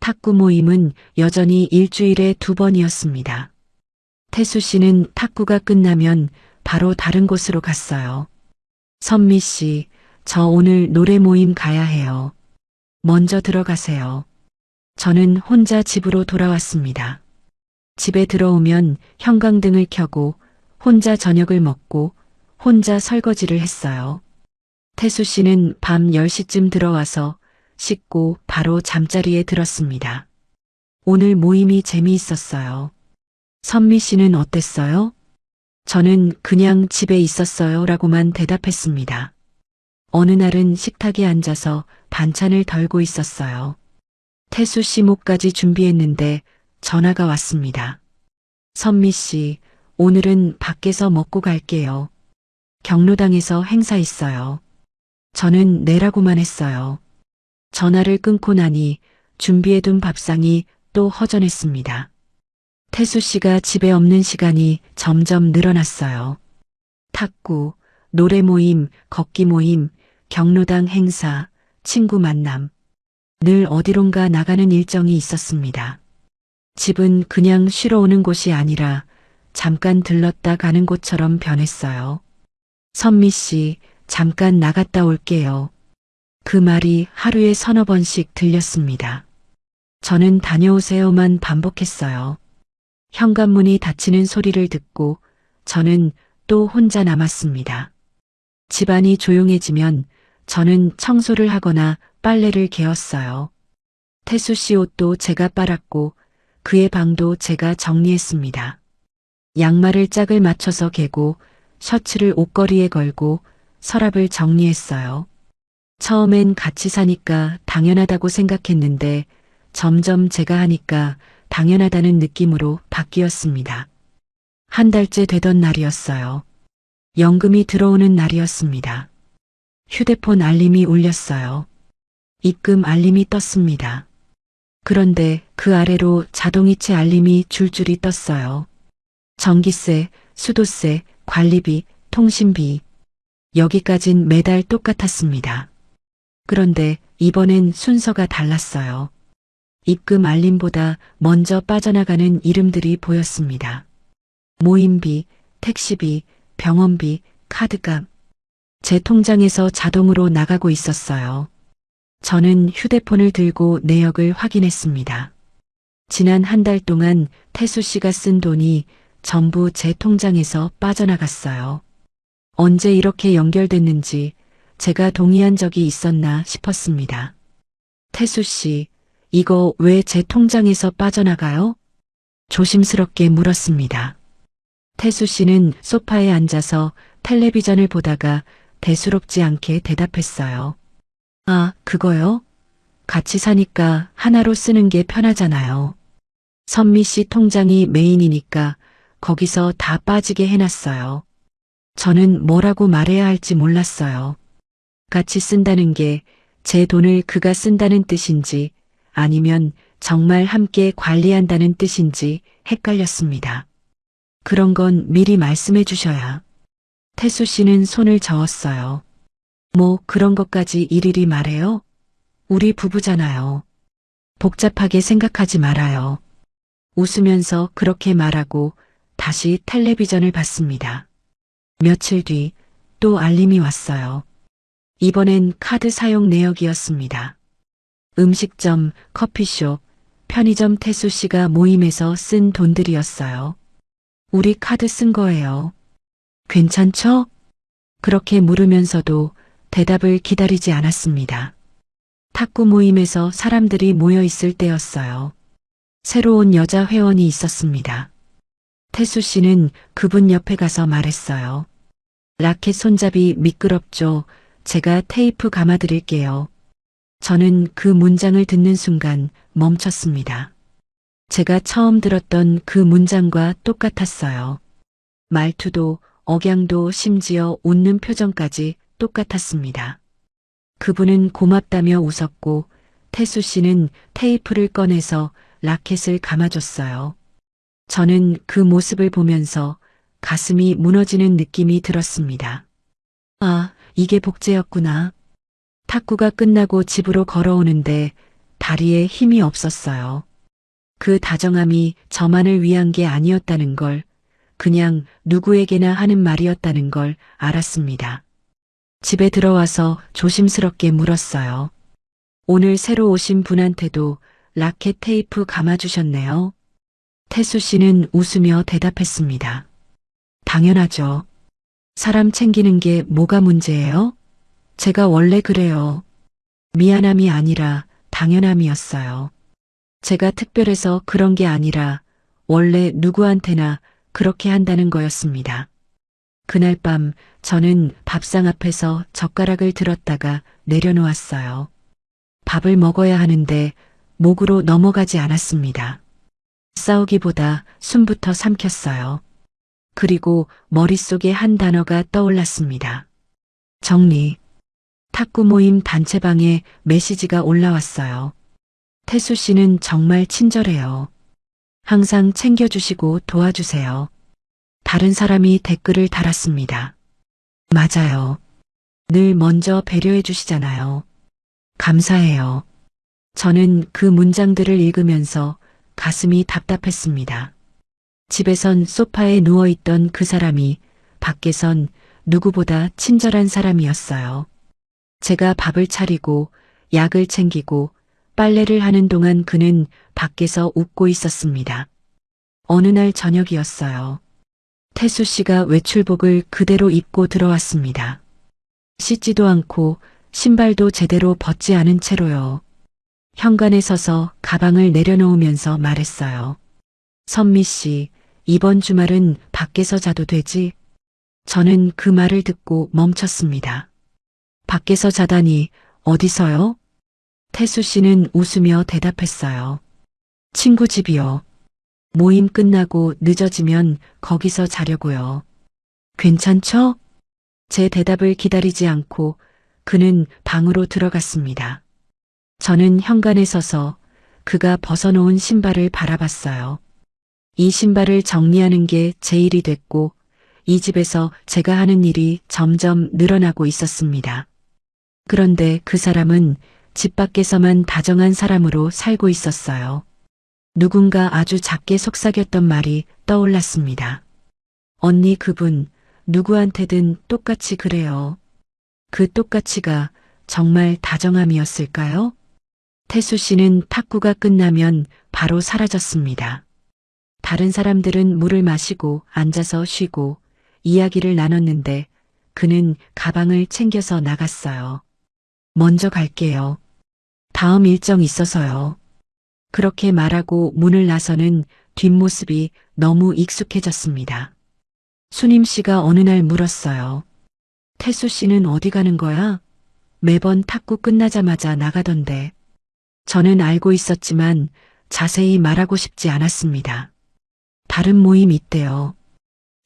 탁구 모임은 여전히 일주일에 2번이었습니다. 태수 씨는 탁구가 끝나면 바로 다른 곳으로 갔어요. 선미 씨, 저 오늘 노래 모임 가야 해요. 먼저 들어가세요. 저는 혼자 집으로 돌아왔습니다. 집에 들어오면 형광등을 켜고 혼자 저녁을 먹고 혼자 설거지를 했어요. 태수 씨는 밤 10시쯤 들어와서 씻고 바로 잠자리에 들었습니다. 오늘 모임이 재미있었어요. 선미 씨는 어땠어요? 저는 그냥 집에 있었어요 라고만 대답했습니다. 어느 날은 식탁에 앉아서 반찬을 덜고 있었어요. 태수 씨 목까지 준비했는데 전화가 왔습니다. 선미 씨, 오늘은 밖에서 먹고 갈게요. 경로당에서 행사 있어요. 저는 네라고만 했어요. 전화를 끊고 나니 준비해둔 밥상이 또 허전했습니다. 태수 씨가 집에 없는 시간이 점점 늘어났어요. 탁구, 노래 모임, 걷기 모임, 경로당 행사, 친구 만남. 늘 어디론가 나가는 일정이 있었습니다. 집은 그냥 쉬러 오는 곳이 아니라 잠깐 들렀다 가는 곳처럼 변했어요. 선미 씨, 잠깐 나갔다 올게요. 그 말이 하루에 서너 번씩 들렸습니다. 저는 다녀오세요만 반복했어요. 현관문이 닫히는 소리를 듣고 저는 또 혼자 남았습니다. 집안이 조용해지면 저는 청소를 하거나 빨래를 개었어요. 태수 씨 옷도 제가 빨았고 그의 방도 제가 정리했습니다. 양말을 짝을 맞춰서 개고 셔츠를 옷걸이에 걸고 서랍을 정리했어요. 처음엔 같이 사니까 당연하다고 생각했는데 점점 제가 하니까 당연하다는 느낌으로 바뀌었습니다. 한 달째 되던 날이었어요. 연금이 들어오는 날이었습니다. 휴대폰 알림이 울렸어요. 입금 알림이 떴습니다. 그런데 그 아래로 자동이체 알림이 줄줄이 떴어요. 전기세, 수도세, 관리비, 통신비. 여기까진 매달 똑같았습니다. 그런데 이번엔 순서가 달랐어요. 입금 알림보다 먼저 빠져나가는 이름들이 보였습니다. 모임비, 택시비, 병원비, 카드값. 제 통장에서 자동으로 나가고 있었어요. 저는 휴대폰을 들고 내역을 확인했습니다. 지난 한 달 동안 태수 씨가 쓴 돈이 전부 제 통장에서 빠져나갔어요. 언제 이렇게 연결됐는지 제가 동의한 적이 있었나 싶었습니다. 태수 씨, 이거 왜 제 통장에서 빠져나가요? 조심스럽게 물었습니다. 태수 씨는 소파에 앉아서 텔레비전을 보다가 대수롭지 않게 대답했어요. 아, 그거요? 같이 사니까 하나로 쓰는 게 편하잖아요. 선미 씨 통장이 메인이니까 거기서 다 빠지게 해놨어요. 저는 뭐라고 말해야 할지 몰랐어요. 같이 쓴다는 게 제 돈을 그가 쓴다는 뜻인지 아니면 정말 함께 관리한다는 뜻인지 헷갈렸습니다. 그런 건 미리 말씀해 주셔야. 태수 씨는 손을 저었어요. 뭐 그런 것까지 일일이 말해요? 우리 부부잖아요. 복잡하게 생각하지 말아요. 웃으면서 그렇게 말하고 다시 텔레비전을 봤습니다. 며칠 뒤 또 알림이 왔어요. 이번엔 카드 사용 내역이었습니다. 음식점, 커피숍, 편의점 태수 씨가 모임에서 쓴 돈들이었어요. 우리 카드 쓴 거예요. 괜찮죠? 그렇게 물으면서도 대답을 기다리지 않았습니다. 탁구 모임에서 사람들이 모여 있을 때였어요. 새로운 여자 회원이 있었습니다. 태수 씨는 그분 옆에 가서 말했어요. 라켓 손잡이 미끄럽죠? 제가 테이프 감아드릴게요. 저는 그 문장을 듣는 순간 멈췄습니다. 제가 처음 들었던 그 문장과 똑같았어요. 말투도, 억양도, 심지어 웃는 표정까지 똑같았습니다. 그분은 고맙다며 웃었고 태수 씨는 테이프를 꺼내서 라켓을 감아줬어요. 저는 그 모습을 보면서 가슴이 무너지는 느낌이 들었습니다. 아, 이게 복제였구나. 탁구가 끝나고 집으로 걸어오는데 다리에 힘이 없었어요. 그 다정함이 저만을 위한 게 아니었다는 걸, 그냥 누구에게나 하는 말이었다는 걸 알았습니다. 집에 들어와서 조심스럽게 물었어요. 오늘 새로 오신 분한테도 라켓 테이프 감아주셨네요. 태수 씨는 웃으며 대답했습니다. 당연하죠. 사람 챙기는 게 뭐가 문제예요? 제가 원래 그래요. 미안함이 아니라 당연함이었어요. 제가 특별해서 그런 게 아니라 원래 누구한테나 그렇게 한다는 거였습니다. 그날 밤 저는 밥상 앞에서 젓가락을 들었다가 내려놓았어요. 밥을 먹어야 하는데 목으로 넘어가지 않았습니다. 싸우기보다 숨부터 삼켰어요. 그리고 머릿속에 한 단어가 떠올랐습니다. 정리. 탁구 모임 단체방에 메시지가 올라왔어요. 태수 씨는 정말 친절해요. 항상 챙겨주시고 도와주세요. 다른 사람이 댓글을 달았습니다. 맞아요. 늘 먼저 배려해 주시잖아요. 감사해요. 저는 그 문장들을 읽으면서 가슴이 답답했습니다. 집에선 소파에 누워있던 그 사람이 밖에선 누구보다 친절한 사람이었어요. 제가 밥을 차리고 약을 챙기고 빨래를 하는 동안 그는 밖에서 웃고 있었습니다. 어느 날 저녁이었어요. 태수 씨가 외출복을 그대로 입고 들어왔습니다. 씻지도 않고 신발도 제대로 벗지 않은 채로요. 현관에 서서 가방을 내려놓으면서 말했어요. 선미 씨, 이번 주말은 밖에서 자도 되지? 저는 그 말을 듣고 멈췄습니다. 밖에서 자다니 어디서요? 태수 씨는 웃으며 대답했어요. 친구 집이요. 모임 끝나고 늦어지면 거기서 자려고요. 괜찮죠? 제 대답을 기다리지 않고 그는 방으로 들어갔습니다. 저는 현관에 서서 그가 벗어놓은 신발을 바라봤어요. 이 신발을 정리하는 게 제 일이 됐고 이 집에서 제가 하는 일이 점점 늘어나고 있었습니다. 그런데 그 사람은 집 밖에서만 다정한 사람으로 살고 있었어요. 누군가 아주 작게 속삭였던 말이 떠올랐습니다. 언니 그분 누구한테든 똑같이 그래요. 그 똑같이가 정말 다정함이었을까요? 태수 씨는 탁구가 끝나면 바로 사라졌습니다. 다른 사람들은 물을 마시고 앉아서 쉬고 이야기를 나눴는데 그는 가방을 챙겨서 나갔어요. 먼저 갈게요. 다음 일정 있어서요. 그렇게 말하고 문을 나서는 뒷모습이 너무 익숙해졌습니다. 수님 씨가 어느 날 물었어요. 태수 씨는 어디 가는 거야? 매번 탁구 끝나자마자 나가던데. 저는 알고 있었지만 자세히 말하고 싶지 않았습니다. 다른 모임 있대요.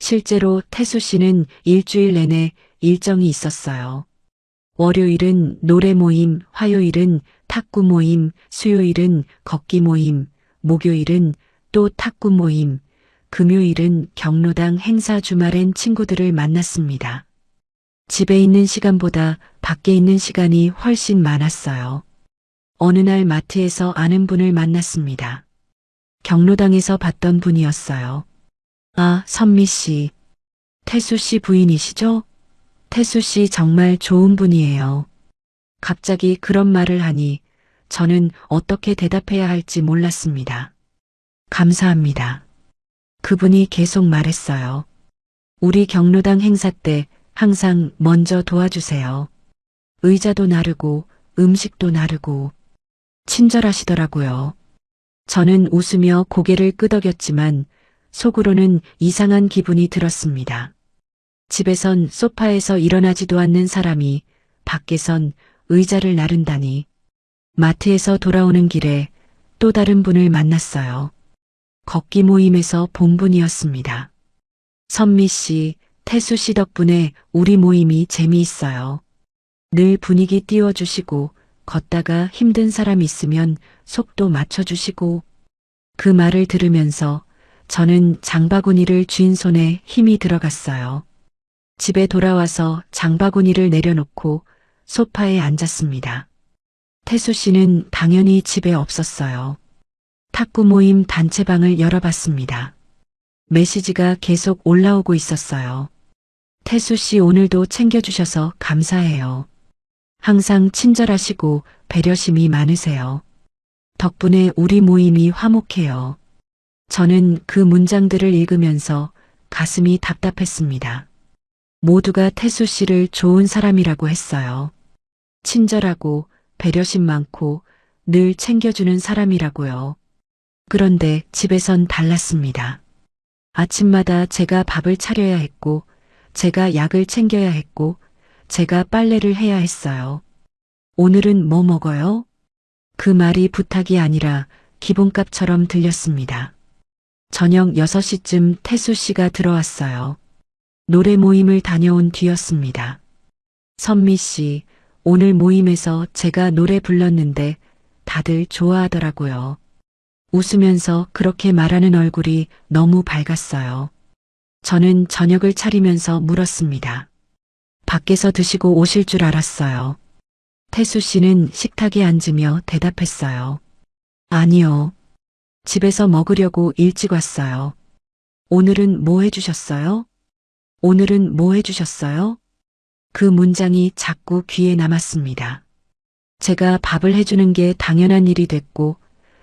실제로 태수 씨는 일주일 내내 일정이 있었어요. 월요일은 노래 모임, 화요일은 탁구 모임, 수요일은 걷기 모임, 목요일은 또 탁구 모임, 금요일은 경로당 행사 주말엔 친구들을 만났습니다. 집에 있는 시간보다 밖에 있는 시간이 훨씬 많았어요. 어느 날 마트에서 아는 분을 만났습니다. 경로당에서 봤던 분이었어요. 아, 선미 씨. 태수 씨 부인이시죠? 태수 씨 정말 좋은 분이에요. 갑자기 그런 말을 하니 저는 어떻게 대답해야 할지 몰랐습니다. 감사합니다. 그분이 계속 말했어요. 우리 경로당 행사 때 항상 먼저 도와주세요. 의자도 나르고 음식도 나르고 친절하시더라고요. 저는 웃으며 고개를 끄덕였지만 속으로는 이상한 기분이 들었습니다. 집에선 소파에서 일어나지도 않는 사람이 밖에선 의자를 나른다니. 마트에서 돌아오는 길에 또 다른 분을 만났어요. 걷기 모임에서 본 분이었습니다. 선미 씨, 태수 씨 덕분에 우리 모임이 재미있어요. 늘 분위기 띄워주시고 걷다가 힘든 사람 있으면 속도 맞춰주시고. 그 말을 들으면서 저는 장바구니를 쥔 손에 힘이 들어갔어요. 집에 돌아와서 장바구니를 내려놓고 소파에 앉았습니다. 태수 씨는 당연히 집에 없었어요. 탁구 모임 단체방을 열어봤습니다. 메시지가 계속 올라오고 있었어요. 태수 씨 오늘도 챙겨주셔서 감사해요. 항상 친절하시고 배려심이 많으세요. 덕분에 우리 모임이 화목해요. 저는 그 문장들을 읽으면서 가슴이 답답했습니다. 모두가 태수 씨를 좋은 사람이라고 했어요. 친절하고 배려심 많고 늘 챙겨주는 사람이라고요. 그런데 집에선 달랐습니다. 아침마다 제가 밥을 차려야 했고, 제가 약을 챙겨야 했고, 제가 빨래를 해야 했어요. 오늘은 뭐 먹어요? 그 말이 부탁이 아니라 기본값처럼 들렸습니다. 저녁 6시쯤 태수 씨가 들어왔어요. 노래 모임을 다녀온 뒤였습니다. 선미 씨, 오늘 모임에서 제가 노래 불렀는데 다들 좋아하더라고요. 웃으면서 그렇게 말하는 얼굴이 너무 밝았어요. 저는 저녁을 차리면서 물었습니다. 밖에서 드시고 오실 줄 알았어요. 태수 씨는 식탁에 앉으며 대답했어요. 아니요. 집에서 먹으려고 일찍 왔어요. 오늘은 뭐 해주셨어요? 오늘은 뭐 해주셨어요? 그 문장이 자꾸 귀에 남았습니다. 제가 밥을 해주는 게 당연한 일이 됐고,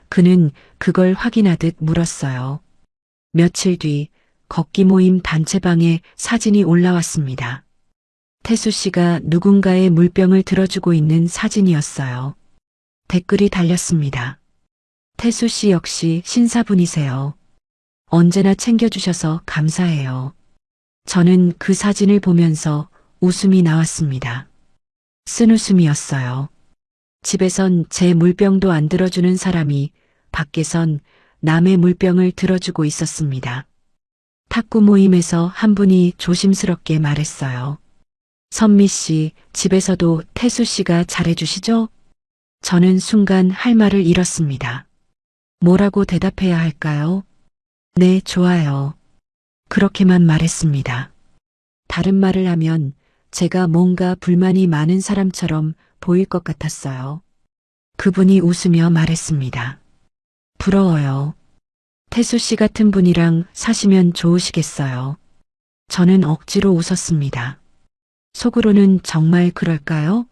그는 그걸 확인하듯 물었어요. 며칠 뒤 걷기 모임 단체방에 사진이 올라왔습니다. 태수 씨가 누군가의 물병을 들어주고 있는 사진이었어요. 댓글이 달렸습니다. 태수 씨 역시 신사분이세요. 언제나 챙겨주셔서 감사해요. 저는 그 사진을 보면서 웃음이 나왔습니다. 쓴웃음이었어요. 집에선 제 물병도 안 들어주는 사람이 밖에선 남의 물병을 들어주고 있었습니다. 탁구 모임에서 한 분이 조심스럽게 말했어요. 선미 씨, 집에서도 태수 씨가 잘해주시죠? 저는 순간 할 말을 잃었습니다. 뭐라고 대답해야 할까요? 네, 좋아요. 그렇게만 말했습니다. 다른 말을 하면 제가 뭔가 불만이 많은 사람처럼 보일 것 같았어요. 그분이 웃으며 말했습니다. 부러워요. 태수 씨 같은 분이랑 사시면 좋으시겠어요. 저는 억지로 웃었습니다. 속으로는 정말 그럴까요?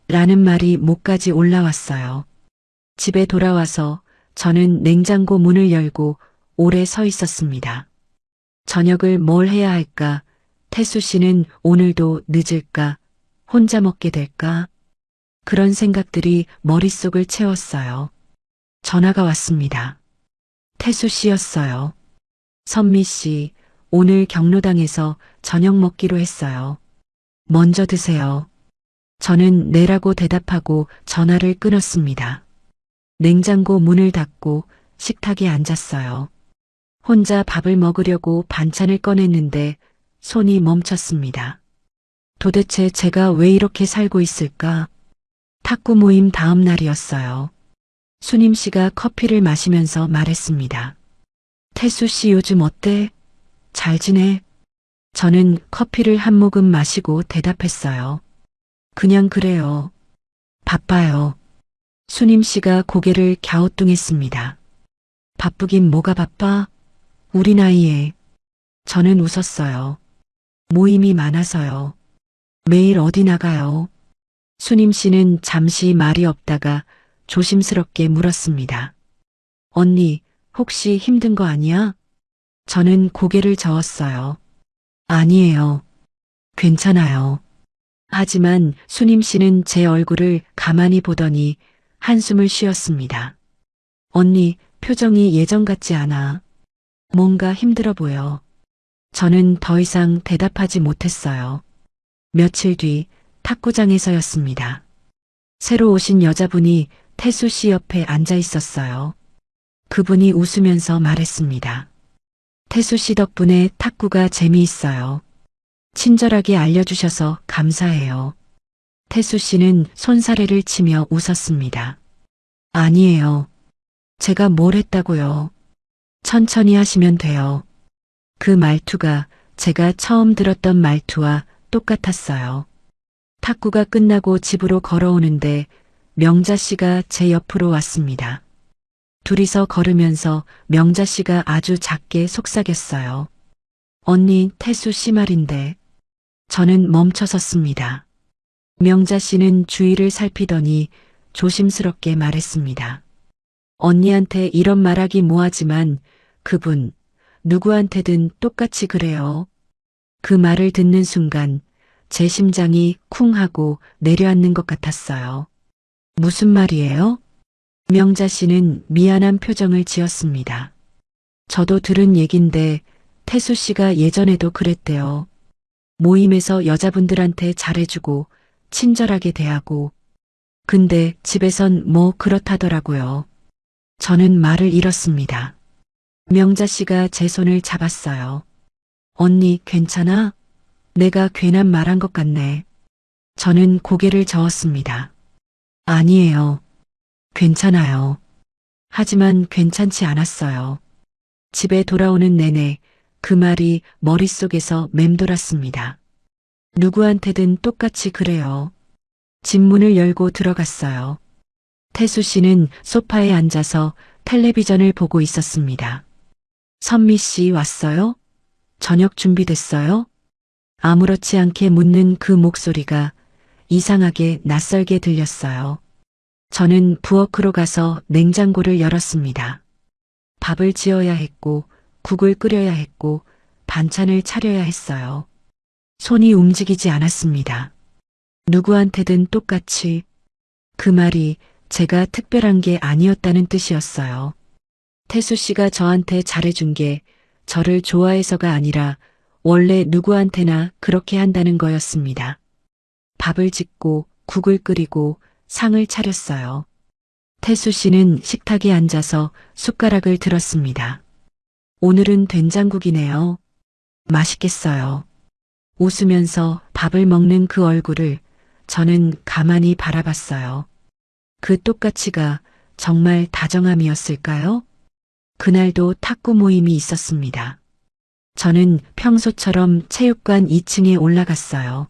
라는 말이 목까지 올라왔어요. 집에 돌아와서 저는 냉장고 문을 열고 오래 서 있었습니다. 저녁을 뭘 해야 할까? 태수 씨는 오늘도 늦을까? 혼자 먹게 될까? 그런 생각들이 머릿속을 채웠어요. 전화가 왔습니다. 태수 씨였어요. 선미 씨, 오늘 경로당에서 저녁 먹기로 했어요. 먼저 드세요. 저는 네라고 대답하고 전화를 끊었습니다. 냉장고 문을 닫고 식탁에 앉았어요. 혼자 밥을 먹으려고 반찬을 꺼냈는데 손이 멈췄습니다. 도대체 제가 왜 이렇게 살고 있을까? 탁구 모임 다음 날이었어요. 수님 씨가 커피를 마시면서 말했습니다. 태수 씨 요즘 어때? 잘 지내? 저는 커피를 한 모금 마시고 대답했어요. 그냥 그래요. 바빠요. 수님 씨가 고개를 갸우뚱했습니다. 바쁘긴 뭐가 바빠? 우리 나이에. 저는 웃었어요. 모임이 많아서요. 매일 어디 나가요? 수님 씨는 잠시 말이 없다가 조심스럽게 물었습니다. 언니, 혹시 힘든 거 아니야? 저는 고개를 저었어요. 아니에요. 괜찮아요. 하지만 수님 씨는 제 얼굴을 가만히 보더니 한숨을 쉬었습니다. 언니, 표정이 예전 같지 않아. 뭔가 힘들어 보여. 저는 더 이상 대답하지 못했어요. 며칠 뒤 탁구장에서였습니다. 새로 오신 여자분이 태수 씨 옆에 앉아 있었어요. 그분이 웃으면서 말했습니다. 태수 씨 덕분에 탁구가 재미있어요. 친절하게 알려주셔서 감사해요. 태수 씨는 손사래를 치며 웃었습니다. 아니에요. 제가 뭘 했다고요. 천천히 하시면 돼요. 그 말투가 제가 처음 들었던 말투와 똑같았어요. 탁구가 끝나고 집으로 걸어오는데 명자 씨가 제 옆으로 왔습니다. 둘이서 걸으면서 명자 씨가 아주 작게 속삭였어요. 언니, 태수 씨 말인데. 저는 멈춰섰습니다. 명자 씨는 주위를 살피더니 조심스럽게 말했습니다. 언니한테 이런 말하기 뭐하지만 그분 누구한테든 똑같이 그래요. 그 말을 듣는 순간 제 심장이 쿵 하고 내려앉는 것 같았어요. 무슨 말이에요? 명자 씨는 미안한 표정을 지었습니다. 저도 들은 얘긴데 태수 씨가 예전에도 그랬대요. 모임에서 여자분들한테 잘해주고 친절하게 대하고. 근데 집에선 뭐 그렇다더라고요. 저는 말을 잃었습니다. 명자 씨가 제 손을 잡았어요. 언니 괜찮아? 내가 괜한 말한 것 같네. 저는 고개를 저었습니다. 아니에요. 괜찮아요. 하지만 괜찮지 않았어요. 집에 돌아오는 내내 그 말이 머릿속에서 맴돌았습니다. 누구한테든 똑같이 그래요. 집 문을 열고 들어갔어요. 태수 씨는 소파에 앉아서 텔레비전을 보고 있었습니다. 선미 씨 왔어요? 저녁 준비됐어요? 아무렇지 않게 묻는 그 목소리가 이상하게 낯설게 들렸어요. 저는 부엌으로 가서 냉장고를 열었습니다. 밥을 지어야 했고, 국을 끓여야 했고, 반찬을 차려야 했어요. 손이 움직이지 않았습니다. 누구한테든 똑같이. 그 말이 제가 특별한 게 아니었다는 뜻이었어요. 태수 씨가 저한테 잘해준 게 저를 좋아해서가 아니라 원래 누구한테나 그렇게 한다는 거였습니다. 밥을 짓고 국을 끓이고 상을 차렸어요. 태수 씨는 식탁에 앉아서 숟가락을 들었습니다. 오늘은 된장국이네요. 맛있겠어요. 웃으면서 밥을 먹는 그 얼굴을 저는 가만히 바라봤어요. 그 똑같이가 정말 다정함이었을까요? 그날도 탁구 모임이 있었습니다. 저는 평소처럼 체육관 2층에 올라갔어요.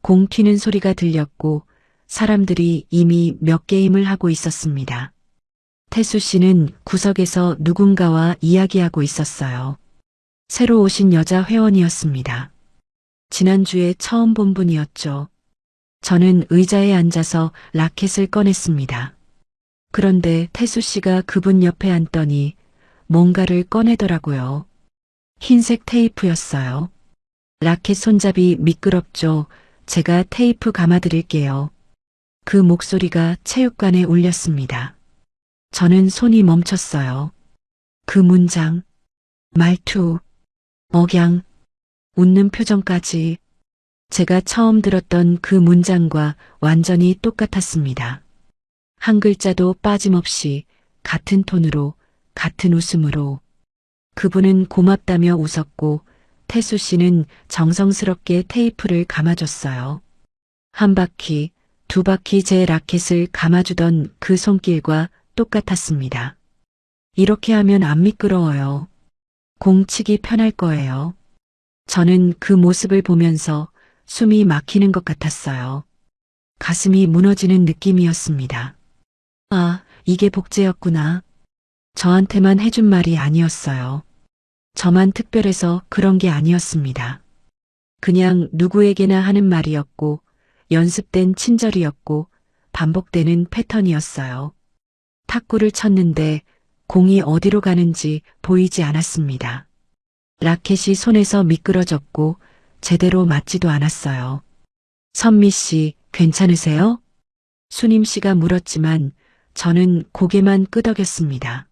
공 튀는 소리가 들렸고 사람들이 이미 몇 게임을 하고 있었습니다. 태수 씨는 구석에서 누군가와 이야기하고 있었어요. 새로 오신 여자 회원이었습니다. 지난주에 처음 본 분이었죠. 저는 의자에 앉아서 라켓을 꺼냈습니다. 그런데 태수 씨가 그분 옆에 앉더니 뭔가를 꺼내더라고요. 흰색 테이프였어요. 라켓 손잡이 미끄럽죠. 제가 테이프 감아드릴게요. 그 목소리가 체육관에 울렸습니다. 저는 손이 멈췄어요. 그 문장, 말투, 억양, 웃는 표정까지 제가 처음 들었던 그 문장과 완전히 똑같았습니다. 한 글자도 빠짐없이 같은 톤으로 같은 웃음으로. 그분은 고맙다며 웃었고 태수 씨는 정성스럽게 테이프를 감아줬어요. 한 바퀴, 두 바퀴 제 라켓을 감아주던 그 손길과 똑같았습니다. 이렇게 하면 안 미끄러워요. 공 치기 편할 거예요. 저는 그 모습을 보면서 숨이 막히는 것 같았어요. 가슴이 무너지는 느낌이었습니다. 아, 이게 복제였구나. 저한테만 해준 말이 아니었어요. 저만 특별해서 그런 게 아니었습니다. 그냥 누구에게나 하는 말이었고, 연습된 친절이었고, 반복되는 패턴이었어요. 탁구를 쳤는데 공이 어디로 가는지 보이지 않았습니다. 라켓이 손에서 미끄러졌고 제대로 맞지도 않았어요. 선미 씨, 괜찮으세요? 수님 씨가 물었지만 저는 고개만 끄덕였습니다.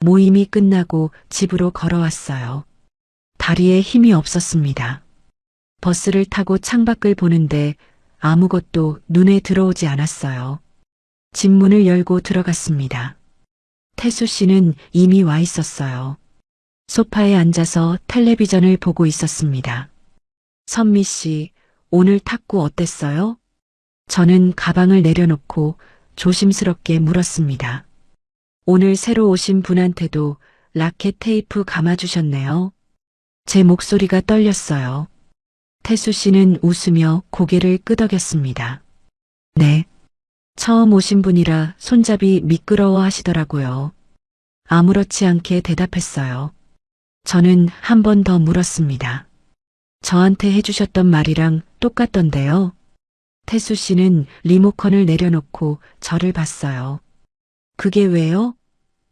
모임이 끝나고 집으로 걸어왔어요. 다리에 힘이 없었습니다. 버스를 타고 창밖을 보는데 아무것도 눈에 들어오지 않았어요. 집 문을 열고 들어갔습니다. 태수 씨는 이미 와 있었어요. 소파에 앉아서 텔레비전을 보고 있었습니다. 선미 씨, 오늘 탁구 어땠어요? 저는 가방을 내려놓고 조심스럽게 물었습니다. 오늘 새로 오신 분한테도 라켓 테이프 감아주셨네요. 제 목소리가 떨렸어요. 태수 씨는 웃으며 고개를 끄덕였습니다. 네. 처음 오신 분이라 손잡이 미끄러워 하시더라고요. 아무렇지 않게 대답했어요. 저는 한 번 더 물었습니다. 저한테 해주셨던 말이랑 똑같던데요. 태수 씨는 리모컨을 내려놓고 저를 봤어요. 그게 왜요?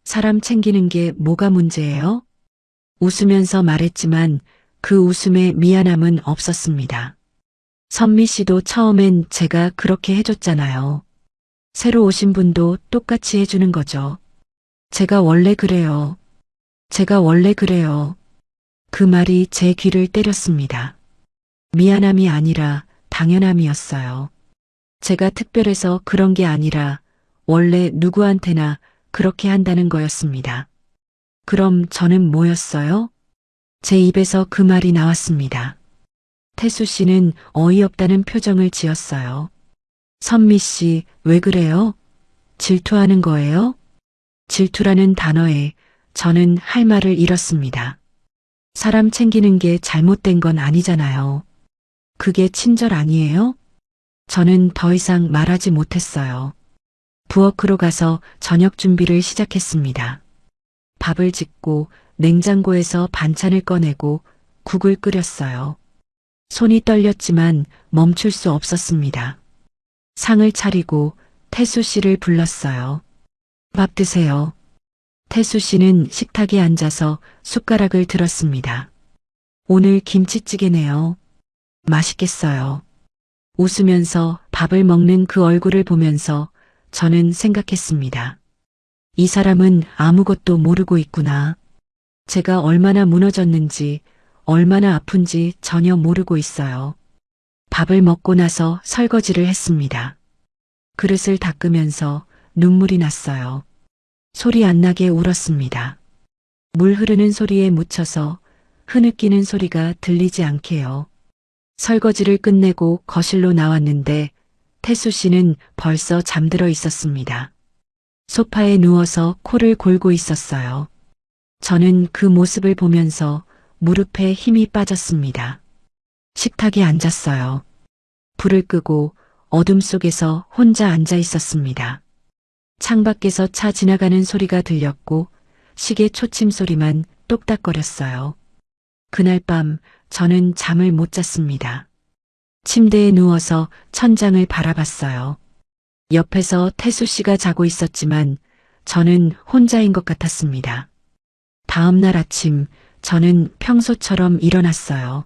사람 챙기는 게 뭐가 문제예요? 웃으면서 말했지만 그 웃음에 미안함은 없었습니다. 선미 씨도 처음엔 제가 그렇게 해줬잖아요. 새로 오신 분도 똑같이 해주는 거죠. 제가 원래 그래요. 제가 원래 그래요. 그 말이 제 귀를 때렸습니다. 미안함이 아니라 당연함이었어요. 제가 특별해서 그런 게 아니라 원래 누구한테나 그렇게 한다는 거였습니다. 그럼 저는 뭐였어요? 제 입에서 그 말이 나왔습니다. 태수 씨는 어이없다는 표정을 지었어요. 선미 씨, 왜 그래요? 질투하는 거예요? 질투라는 단어에 저는 할 말을 잃었습니다. 사람 챙기는 게 잘못된 건 아니잖아요. 그게 친절 아니에요? 저는 더 이상 말하지 못했어요. 부엌으로 가서 저녁 준비를 시작했습니다. 밥을 짓고 냉장고에서 반찬을 꺼내고 국을 끓였어요. 손이 떨렸지만 멈출 수 없었습니다. 상을 차리고 태수 씨를 불렀어요. 밥 드세요. 태수 씨는 식탁에 앉아서 숟가락을 들었습니다. 오늘 김치찌개네요. 맛있겠어요. 웃으면서 밥을 먹는 그 얼굴을 보면서 저는 생각했습니다. 이 사람은 아무것도 모르고 있구나. 제가 얼마나 무너졌는지, 얼마나 아픈지 전혀 모르고 있어요. 밥을 먹고 나서 설거지를 했습니다. 그릇을 닦으면서 눈물이 났어요. 소리 안 나게 울었습니다. 물 흐르는 소리에 묻혀서 흐느끼는 소리가 들리지 않게요. 설거지를 끝내고 거실로 나왔는데 태수 씨는 벌써 잠들어 있었습니다. 소파에 누워서 코를 골고 있었어요. 저는 그 모습을 보면서 무릎에 힘이 빠졌습니다. 식탁에 앉았어요. 불을 끄고 어둠 속에서 혼자 앉아 있었습니다. 창밖에서 차 지나가는 소리가 들렸고 시계 초침 소리만 똑딱거렸어요. 그날 밤 저는 잠을 못 잤습니다. 침대에 누워서 천장을 바라봤어요. 옆에서 태수 씨가 자고 있었지만 저는 혼자인 것 같았습니다. 다음 날 아침 저는 평소처럼 일어났어요.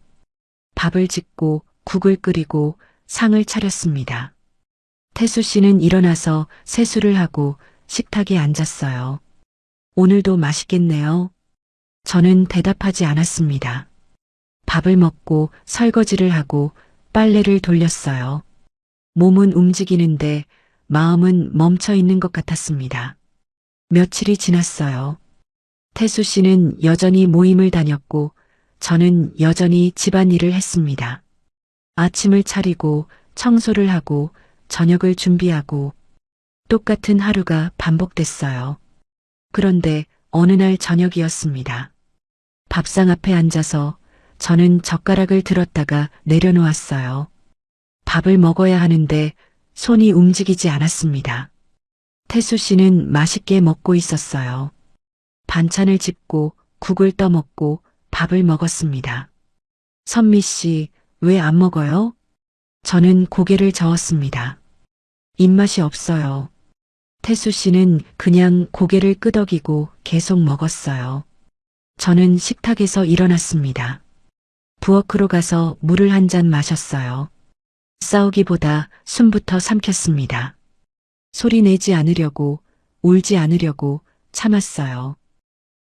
밥을 짓고 국을 끓이고 상을 차렸습니다. 태수 씨는 일어나서 세수를 하고 식탁에 앉았어요. 오늘도 맛있겠네요. 저는 대답하지 않았습니다. 밥을 먹고 설거지를 하고 빨래를 돌렸어요. 몸은 움직이는데 마음은 멈춰 있는 것 같았습니다. 며칠이 지났어요. 태수 씨는 여전히 모임을 다녔고 저는 여전히 집안일을 했습니다. 아침을 차리고 청소를 하고 저녁을 준비하고 똑같은 하루가 반복됐어요. 그런데 어느 날 저녁이었습니다. 밥상 앞에 앉아서 저는 젓가락을 들었다가 내려놓았어요. 밥을 먹어야 하는데 손이 움직이지 않았습니다. 태수 씨는 맛있게 먹고 있었어요. 반찬을 짚고 국을 떠먹고 밥을 먹었습니다. 선미 씨, 왜 안 먹어요? 저는 고개를 저었습니다. 입맛이 없어요. 태수 씨는 그냥 고개를 끄덕이고 계속 먹었어요. 저는 식탁에서 일어났습니다. 부엌으로 가서 물을 한 잔 마셨어요. 싸우기보다 숨부터 삼켰습니다. 소리 내지 않으려고, 울지 않으려고 참았어요.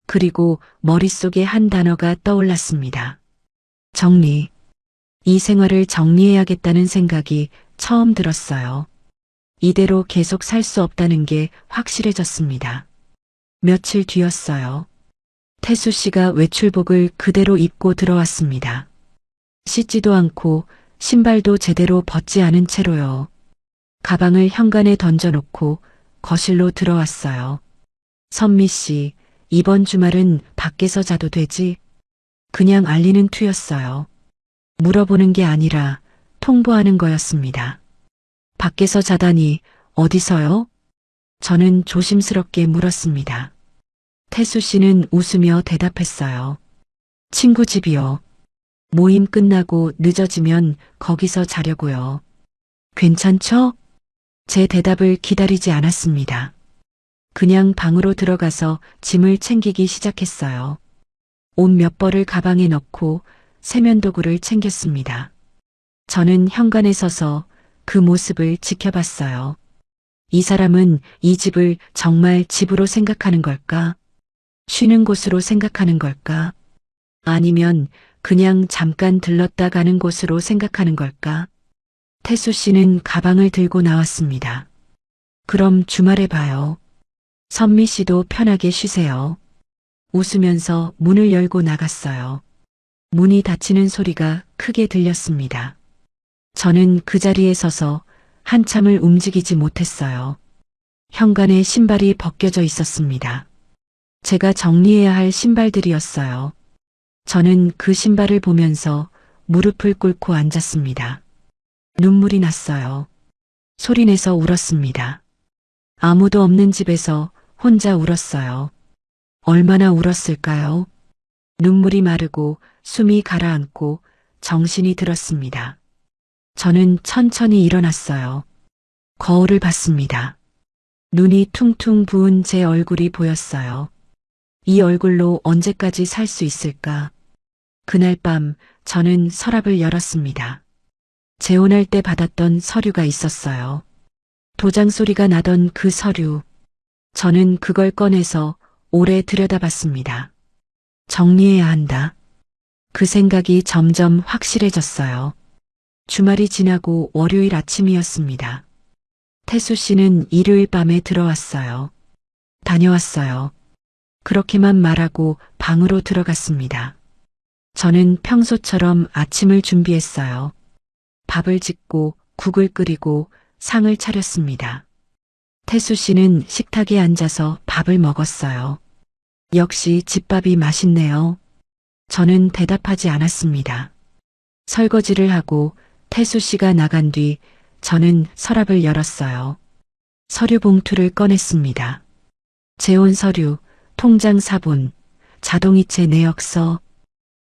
그리고 머릿속에 한 단어가 떠올랐습니다. 정리. 이 생활을 정리해야겠다는 생각이 처음 들었어요. 이대로 계속 살 수 없다는 게 확실해졌습니다. 며칠 뒤였어요. 태수 씨가 외출복을 그대로 입고 들어왔습니다. 씻지도 않고 신발도 제대로 벗지 않은 채로요. 가방을 현관에 던져놓고 거실로 들어왔어요. 선미 씨, 이번 주말은 밖에서 자도 되지? 그냥 알리는 투였어요. 물어보는 게 아니라 통보하는 거였습니다. 밖에서 자다니 어디서요? 저는 조심스럽게 물었습니다. 태수 씨는 웃으며 대답했어요. 친구 집이요. 모임 끝나고 늦어지면 거기서 자려고요. 괜찮죠? 제 대답을 기다리지 않았습니다. 그냥 방으로 들어가서 짐을 챙기기 시작했어요. 옷 몇 벌을 가방에 넣고 세면도구를 챙겼습니다. 저는 현관에 서서 그 모습을 지켜봤어요. 이 사람은 이 집을 정말 집으로 생각하는 걸까? 쉬는 곳으로 생각하는 걸까? 아니면 그냥 잠깐 들렀다 가는 곳으로 생각하는 걸까? 태수 씨는 가방을 들고 나왔습니다. 그럼 주말에 봐요. 선미 씨도 편하게 쉬세요. 웃으면서 문을 열고 나갔어요. 문이 닫히는 소리가 크게 들렸습니다. 저는 그 자리에 서서 한참을 움직이지 못했어요. 현관에 신발이 벗겨져 있었습니다. 제가 정리해야 할 신발들이었어요. 저는 그 신발을 보면서 무릎을 꿇고 앉았습니다. 눈물이 났어요. 소리내서 울었습니다. 아무도 없는 집에서 혼자 울었어요. 얼마나 울었을까요? 눈물이 마르고 숨이 가라앉고 정신이 들었습니다. 저는 천천히 일어났어요. 거울을 봤습니다. 눈이 퉁퉁 부은 제 얼굴이 보였어요. 이 얼굴로 언제까지 살 수 있을까? 그날 밤 저는 서랍을 열었습니다. 재혼할 때 받았던 서류가 있었어요. 도장 소리가 나던 그 서류. 저는 그걸 꺼내서 오래 들여다봤습니다. 정리해야 한다. 그 생각이 점점 확실해졌어요. 주말이 지나고 월요일 아침이었습니다. 태수 씨는 일요일 밤에 들어왔어요. 다녀왔어요. 그렇게만 말하고 방으로 들어갔습니다. 저는 평소처럼 아침을 준비했어요. 밥을 짓고 국을 끓이고 상을 차렸습니다. 태수 씨는 식탁에 앉아서 밥을 먹었어요. 역시 집밥이 맛있네요. 저는 대답하지 않았습니다. 설거지를 하고 태수 씨가 나간 뒤 저는 서랍을 열었어요. 서류 봉투를 꺼냈습니다. 재혼 서류, 통장 사본, 자동이체 내역서,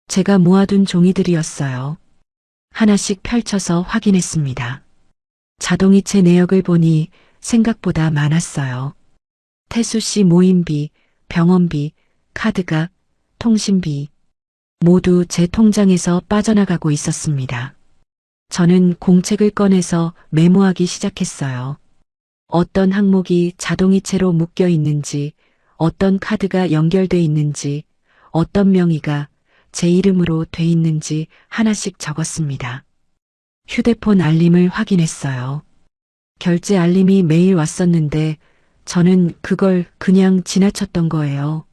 제가 모아둔 종이들이었어요. 하나씩 펼쳐서 확인했습니다. 자동이체 내역을 보니 생각보다 많았어요. 태수 씨 모임비, 병원비, 카드값, 통신비, 모두 제 통장에서 빠져나가고 있었습니다. 저는 공책을 꺼내서 메모하기 시작했어요. 어떤 항목이 자동이체로 묶여 있는지, 어떤 카드가 연결돼 있는지, 어떤 명의가 제 이름으로 돼 있는지 하나씩 적었습니다. 휴대폰 알림을 확인했어요. 결제 알림이 매일 왔었는데 저는 그걸 그냥 지나쳤던 거예요.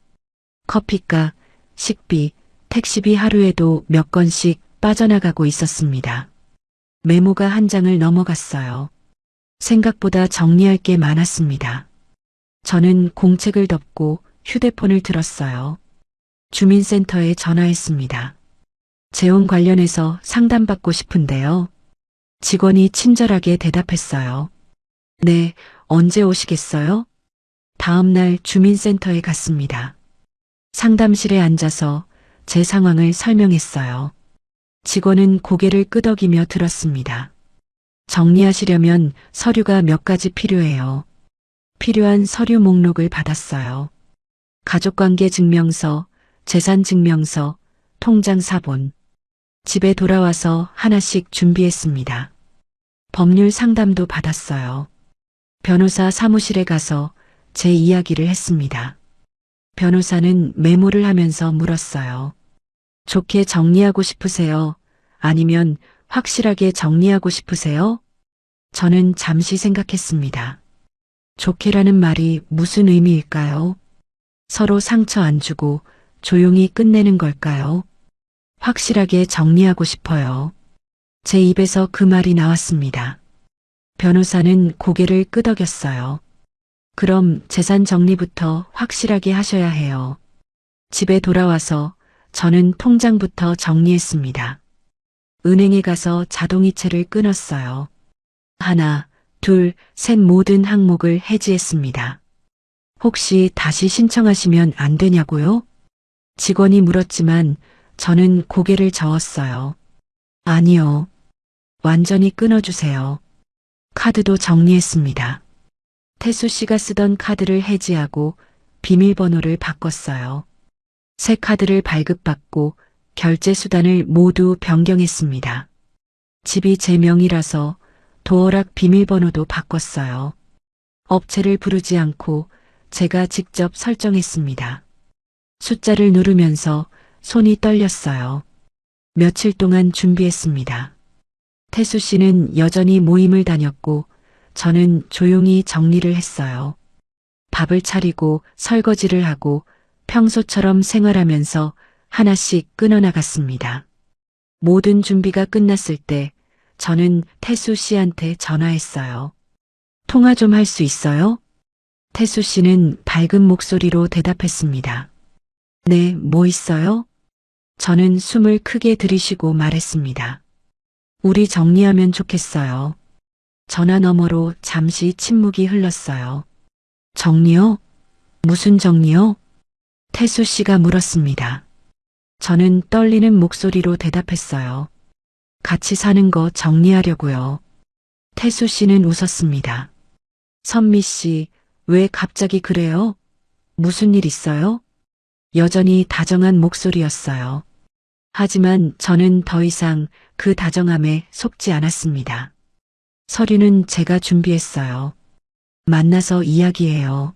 커피값, 식비, 택시비 하루에도 몇 건씩 빠져나가고 있었습니다. 메모가 한 장을 넘어갔어요. 생각보다 정리할 게 많았습니다. 저는 공책을 덮고 휴대폰을 들었어요. 주민센터에 전화했습니다. 재혼 관련해서 상담받고 싶은데요. 직원이 친절하게 대답했어요. 네, 언제 오시겠어요? 다음 날 주민센터에 갔습니다. 상담실에 앉아서 제 상황을 설명했어요. 직원은 고개를 끄덕이며 들었습니다. 정리하시려면 서류가 몇 가지 필요해요. 필요한 서류 목록을 받았어요. 가족관계 증명서, 재산 증명서, 통장 사본. 집에 돌아와서 하나씩 준비했습니다. 법률 상담도 받았어요. 변호사 사무실에 가서 제 이야기를 했습니다. 변호사는 메모를 하면서 물었어요. 좋게 정리하고 싶으세요? 아니면 확실하게 정리하고 싶으세요? 저는 잠시 생각했습니다. 좋게라는 말이 무슨 의미일까요? 서로 상처 안 주고 조용히 끝내는 걸까요? 확실하게 정리하고 싶어요. 제 입에서 그 말이 나왔습니다. 변호사는 고개를 끄덕였어요. 그럼 재산 정리부터 확실하게 하셔야 해요. 집에 돌아와서 저는 통장부터 정리했습니다. 은행에 가서 자동이체를 끊었어요. 하나, 둘, 셋 모든 항목을 해지했습니다. 혹시 다시 신청하시면 안 되냐고요? 직원이 물었지만 저는 고개를 저었어요. 아니요. 완전히 끊어주세요. 카드도 정리했습니다. 태수 씨가 쓰던 카드를 해지하고 비밀번호를 바꿨어요. 새 카드를 발급받고 결제 수단을 모두 변경했습니다. 집이 제 명의라서 도어락 비밀번호도 바꿨어요. 업체를 부르지 않고 제가 직접 설정했습니다. 숫자를 누르면서 손이 떨렸어요. 며칠 동안 준비했습니다. 태수 씨는 여전히 모임을 다녔고 저는 조용히 정리를 했어요. 밥을 차리고 설거지를 하고 평소처럼 생활하면서 하나씩 끊어나갔습니다. 모든 준비가 끝났을 때 저는 태수 씨한테 전화했어요. 통화 좀 할 수 있어요? 태수 씨는 밝은 목소리로 대답했습니다. 네, 뭐 있어요? 저는 숨을 크게 들이쉬고 말했습니다. 우리 정리하면 좋겠어요. 전화 너머로 잠시 침묵이 흘렀어요. 정리요? 무슨 정리요? 태수 씨가 물었습니다. 저는 떨리는 목소리로 대답했어요. 같이 사는 거 정리하려고요. 태수 씨는 웃었습니다. 선미 씨, 왜 갑자기 그래요? 무슨 일 있어요? 여전히 다정한 목소리였어요. 하지만 저는 더 이상 그 다정함에 속지 않았습니다. 서류는 제가 준비했어요. 만나서 이야기해요.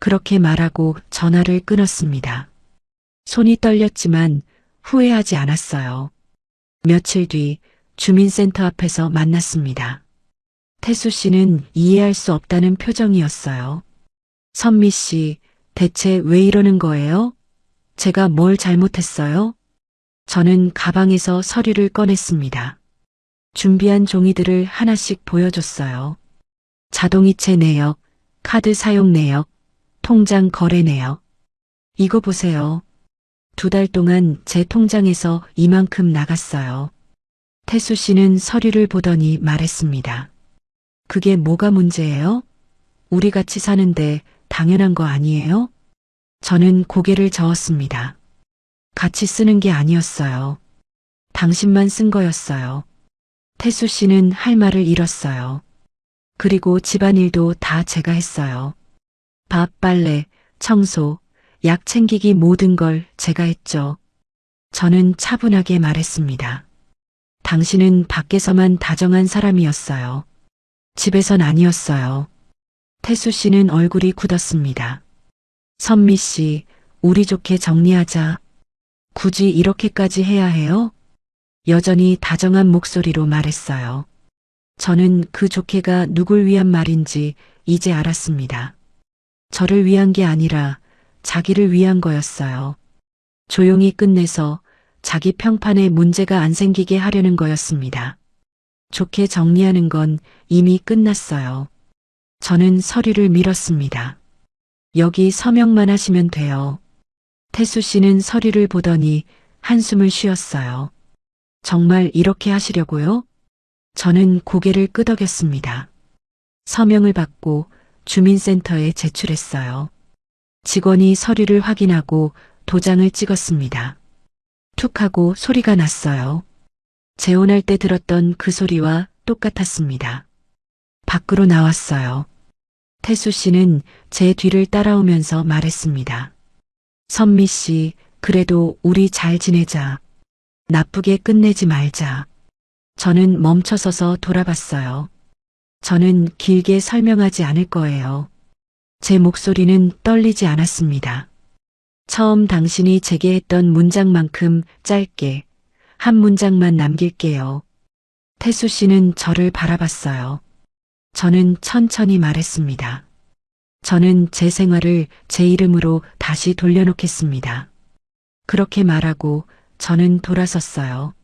그렇게 말하고 전화를 끊었습니다. 손이 떨렸지만 후회하지 않았어요. 며칠 뒤 주민센터 앞에서 만났습니다. 태수 씨는 이해할 수 없다는 표정이었어요. 선미 씨, 대체 왜 이러는 거예요? 제가 뭘 잘못했어요? 저는 가방에서 서류를 꺼냈습니다. 준비한 종이들을 하나씩 보여줬어요. 자동이체 내역, 카드 사용 내역, 통장 거래 내역. 이거 보세요. 2달 동안 제 통장에서 이만큼 나갔어요. 태수 씨는 서류를 보더니 말했습니다. 그게 뭐가 문제예요? 우리 같이 사는데 당연한 거 아니에요? 저는 고개를 저었습니다. 같이 쓰는 게 아니었어요. 당신만 쓴 거였어요. 태수 씨는 할 말을 잃었어요. 그리고 집안일도 다 제가 했어요. 밥, 빨래, 청소, 약 챙기기 모든 걸 제가 했죠. 저는 차분하게 말했습니다. 당신은 밖에서만 다정한 사람이었어요. 집에선 아니었어요. 태수 씨는 얼굴이 굳었습니다. 선미 씨, 우리 좋게 정리하자. 굳이 이렇게까지 해야 해요? 여전히 다정한 목소리로 말했어요. 저는 그 좋게가 누굴 위한 말인지 이제 알았습니다. 저를 위한 게 아니라 자기를 위한 거였어요. 조용히 끝내서 자기 평판에 문제가 안 생기게 하려는 거였습니다. 좋게 정리하는 건 이미 끝났어요. 저는 서류를 밀었습니다. 여기 서명만 하시면 돼요. 태수 씨는 서류를 보더니 한숨을 쉬었어요. 정말 이렇게 하시려고요? 저는 고개를 끄덕였습니다. 서명을 받고 주민센터에 제출했어요. 직원이 서류를 확인하고 도장을 찍었습니다. 툭 하고 소리가 났어요. 재혼할 때 들었던 그 소리와 똑같았습니다. 밖으로 나왔어요. 태수 씨는 제 뒤를 따라오면서 말했습니다. 선미 씨, 그래도 우리 잘 지내자. 나쁘게 끝내지 말자. 저는 멈춰서서 돌아봤어요. 저는 길게 설명하지 않을 거예요. 제 목소리는 떨리지 않았습니다. 처음 당신이 제게 했던 문장만큼 짧게 한 문장만 남길게요. 태수 씨는 저를 바라봤어요. 저는 천천히 말했습니다. 저는 제 생활을 제 이름으로 다시 돌려놓겠습니다. 그렇게 말하고 저는 돌아섰어요.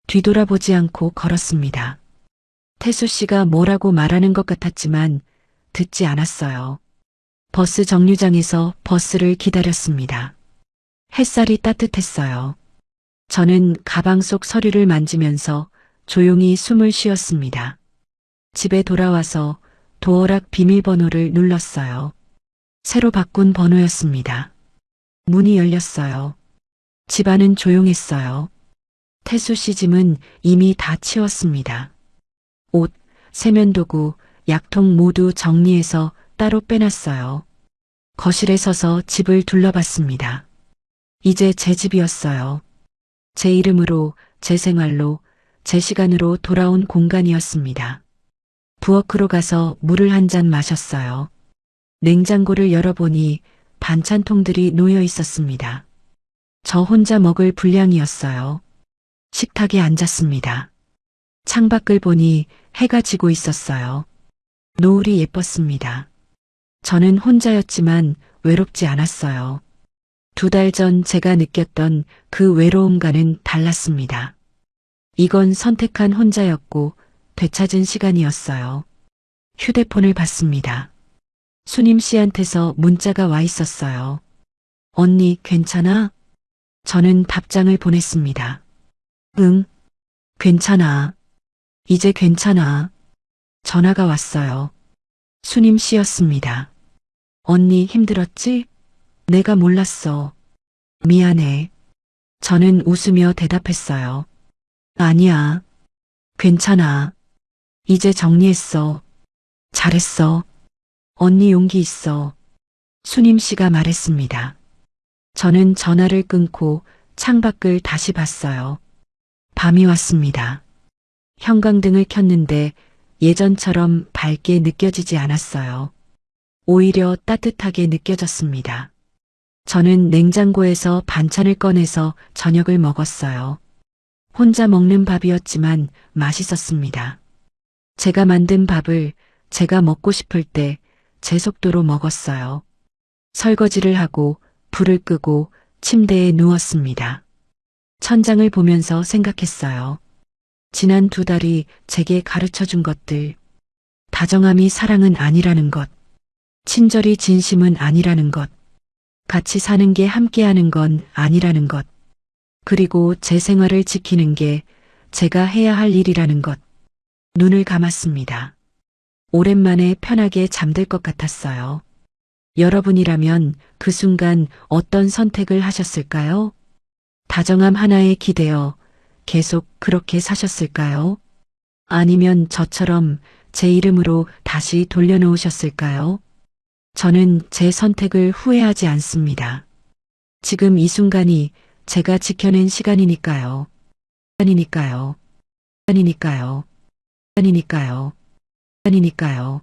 뒤돌아보지 않고 걸었습니다. 태수 씨가 뭐라고 말하는 것 같았지만 듣지 않았어요. 버스 정류장에서 버스를 기다렸습니다. 햇살이 따뜻했어요. 저는 가방 속 서류를 만지면서 조용히 숨을 쉬었습니다. 집에 돌아와서 도어락 비밀번호를 눌렀어요. 새로 바꾼 번호였습니다. 문이 열렸어요. 집안은 조용했어요. 태수 씨 짐은 이미 다 치웠습니다. 옷, 세면도구, 약통 모두 정리해서 따로 빼놨어요. 거실에 서서 집을 둘러봤습니다. 이제 제 집이었어요. 제 이름으로, 제 생활로, 제 시간으로 돌아온 공간이었습니다. 부엌으로 가서 물을 한 잔 마셨어요. 냉장고를 열어보니 반찬통들이 놓여 있었습니다. 저 혼자 먹을 분량이었어요. 식탁에 앉았습니다. 창밖을 보니 해가 지고 있었어요. 노을이 예뻤습니다. 저는 혼자였지만 외롭지 않았어요. 2달 전 제가 느꼈던 그 외로움과는 달랐습니다. 이건 선택한 혼자였고 되찾은 시간이었어요. 휴대폰을 봤습니다. 수님 씨한테서 문자가 와 있었어요. 언니, 괜찮아? 저는 답장을 보냈습니다. 응, 괜찮아. 이제 괜찮아. 전화가 왔어요. 수님 씨였습니다. 언니 힘들었지? 내가 몰랐어. 미안해. 저는 웃으며 대답했어요. 아니야. 괜찮아. 이제 정리했어. 잘했어. 언니 용기 있어. 수님 씨가 말했습니다. 저는 전화를 끊고 창밖을 다시 봤어요. 밤이 왔습니다. 형광등을 켰는데 예전처럼 밝게 느껴지지 않았어요. 오히려 따뜻하게 느껴졌습니다. 저는 냉장고에서 반찬을 꺼내서 저녁을 먹었어요. 혼자 먹는 밥이었지만 맛있었습니다. 제가 만든 밥을 제가 먹고 싶을 때 제 속도로 먹었어요. 설거지를 하고 불을 끄고 침대에 누웠습니다. 천장을 보면서 생각했어요. 지난 2달이 제게 가르쳐 준 것들. 다정함이 사랑은 아니라는 것. 친절이 진심은 아니라는 것. 같이 사는 게 함께하는 건 아니라는 것. 그리고 제 생활을 지키는 게 제가 해야 할 일이라는 것. 눈을 감았습니다. 오랜만에 편하게 잠들 것 같았어요. 여러분이라면 그 순간 어떤 선택을 하셨을까요? 다정함 하나에 기대어 계속 그렇게 사셨을까요? 아니면 저처럼 제 이름으로 다시 돌려놓으셨을까요? 저는 제 선택을 후회하지 않습니다. 지금 이 순간이 제가 지켜낸 시간이니까요. 시간이니까요. 시간이니까요. 시간이니까요. 시간이니까요.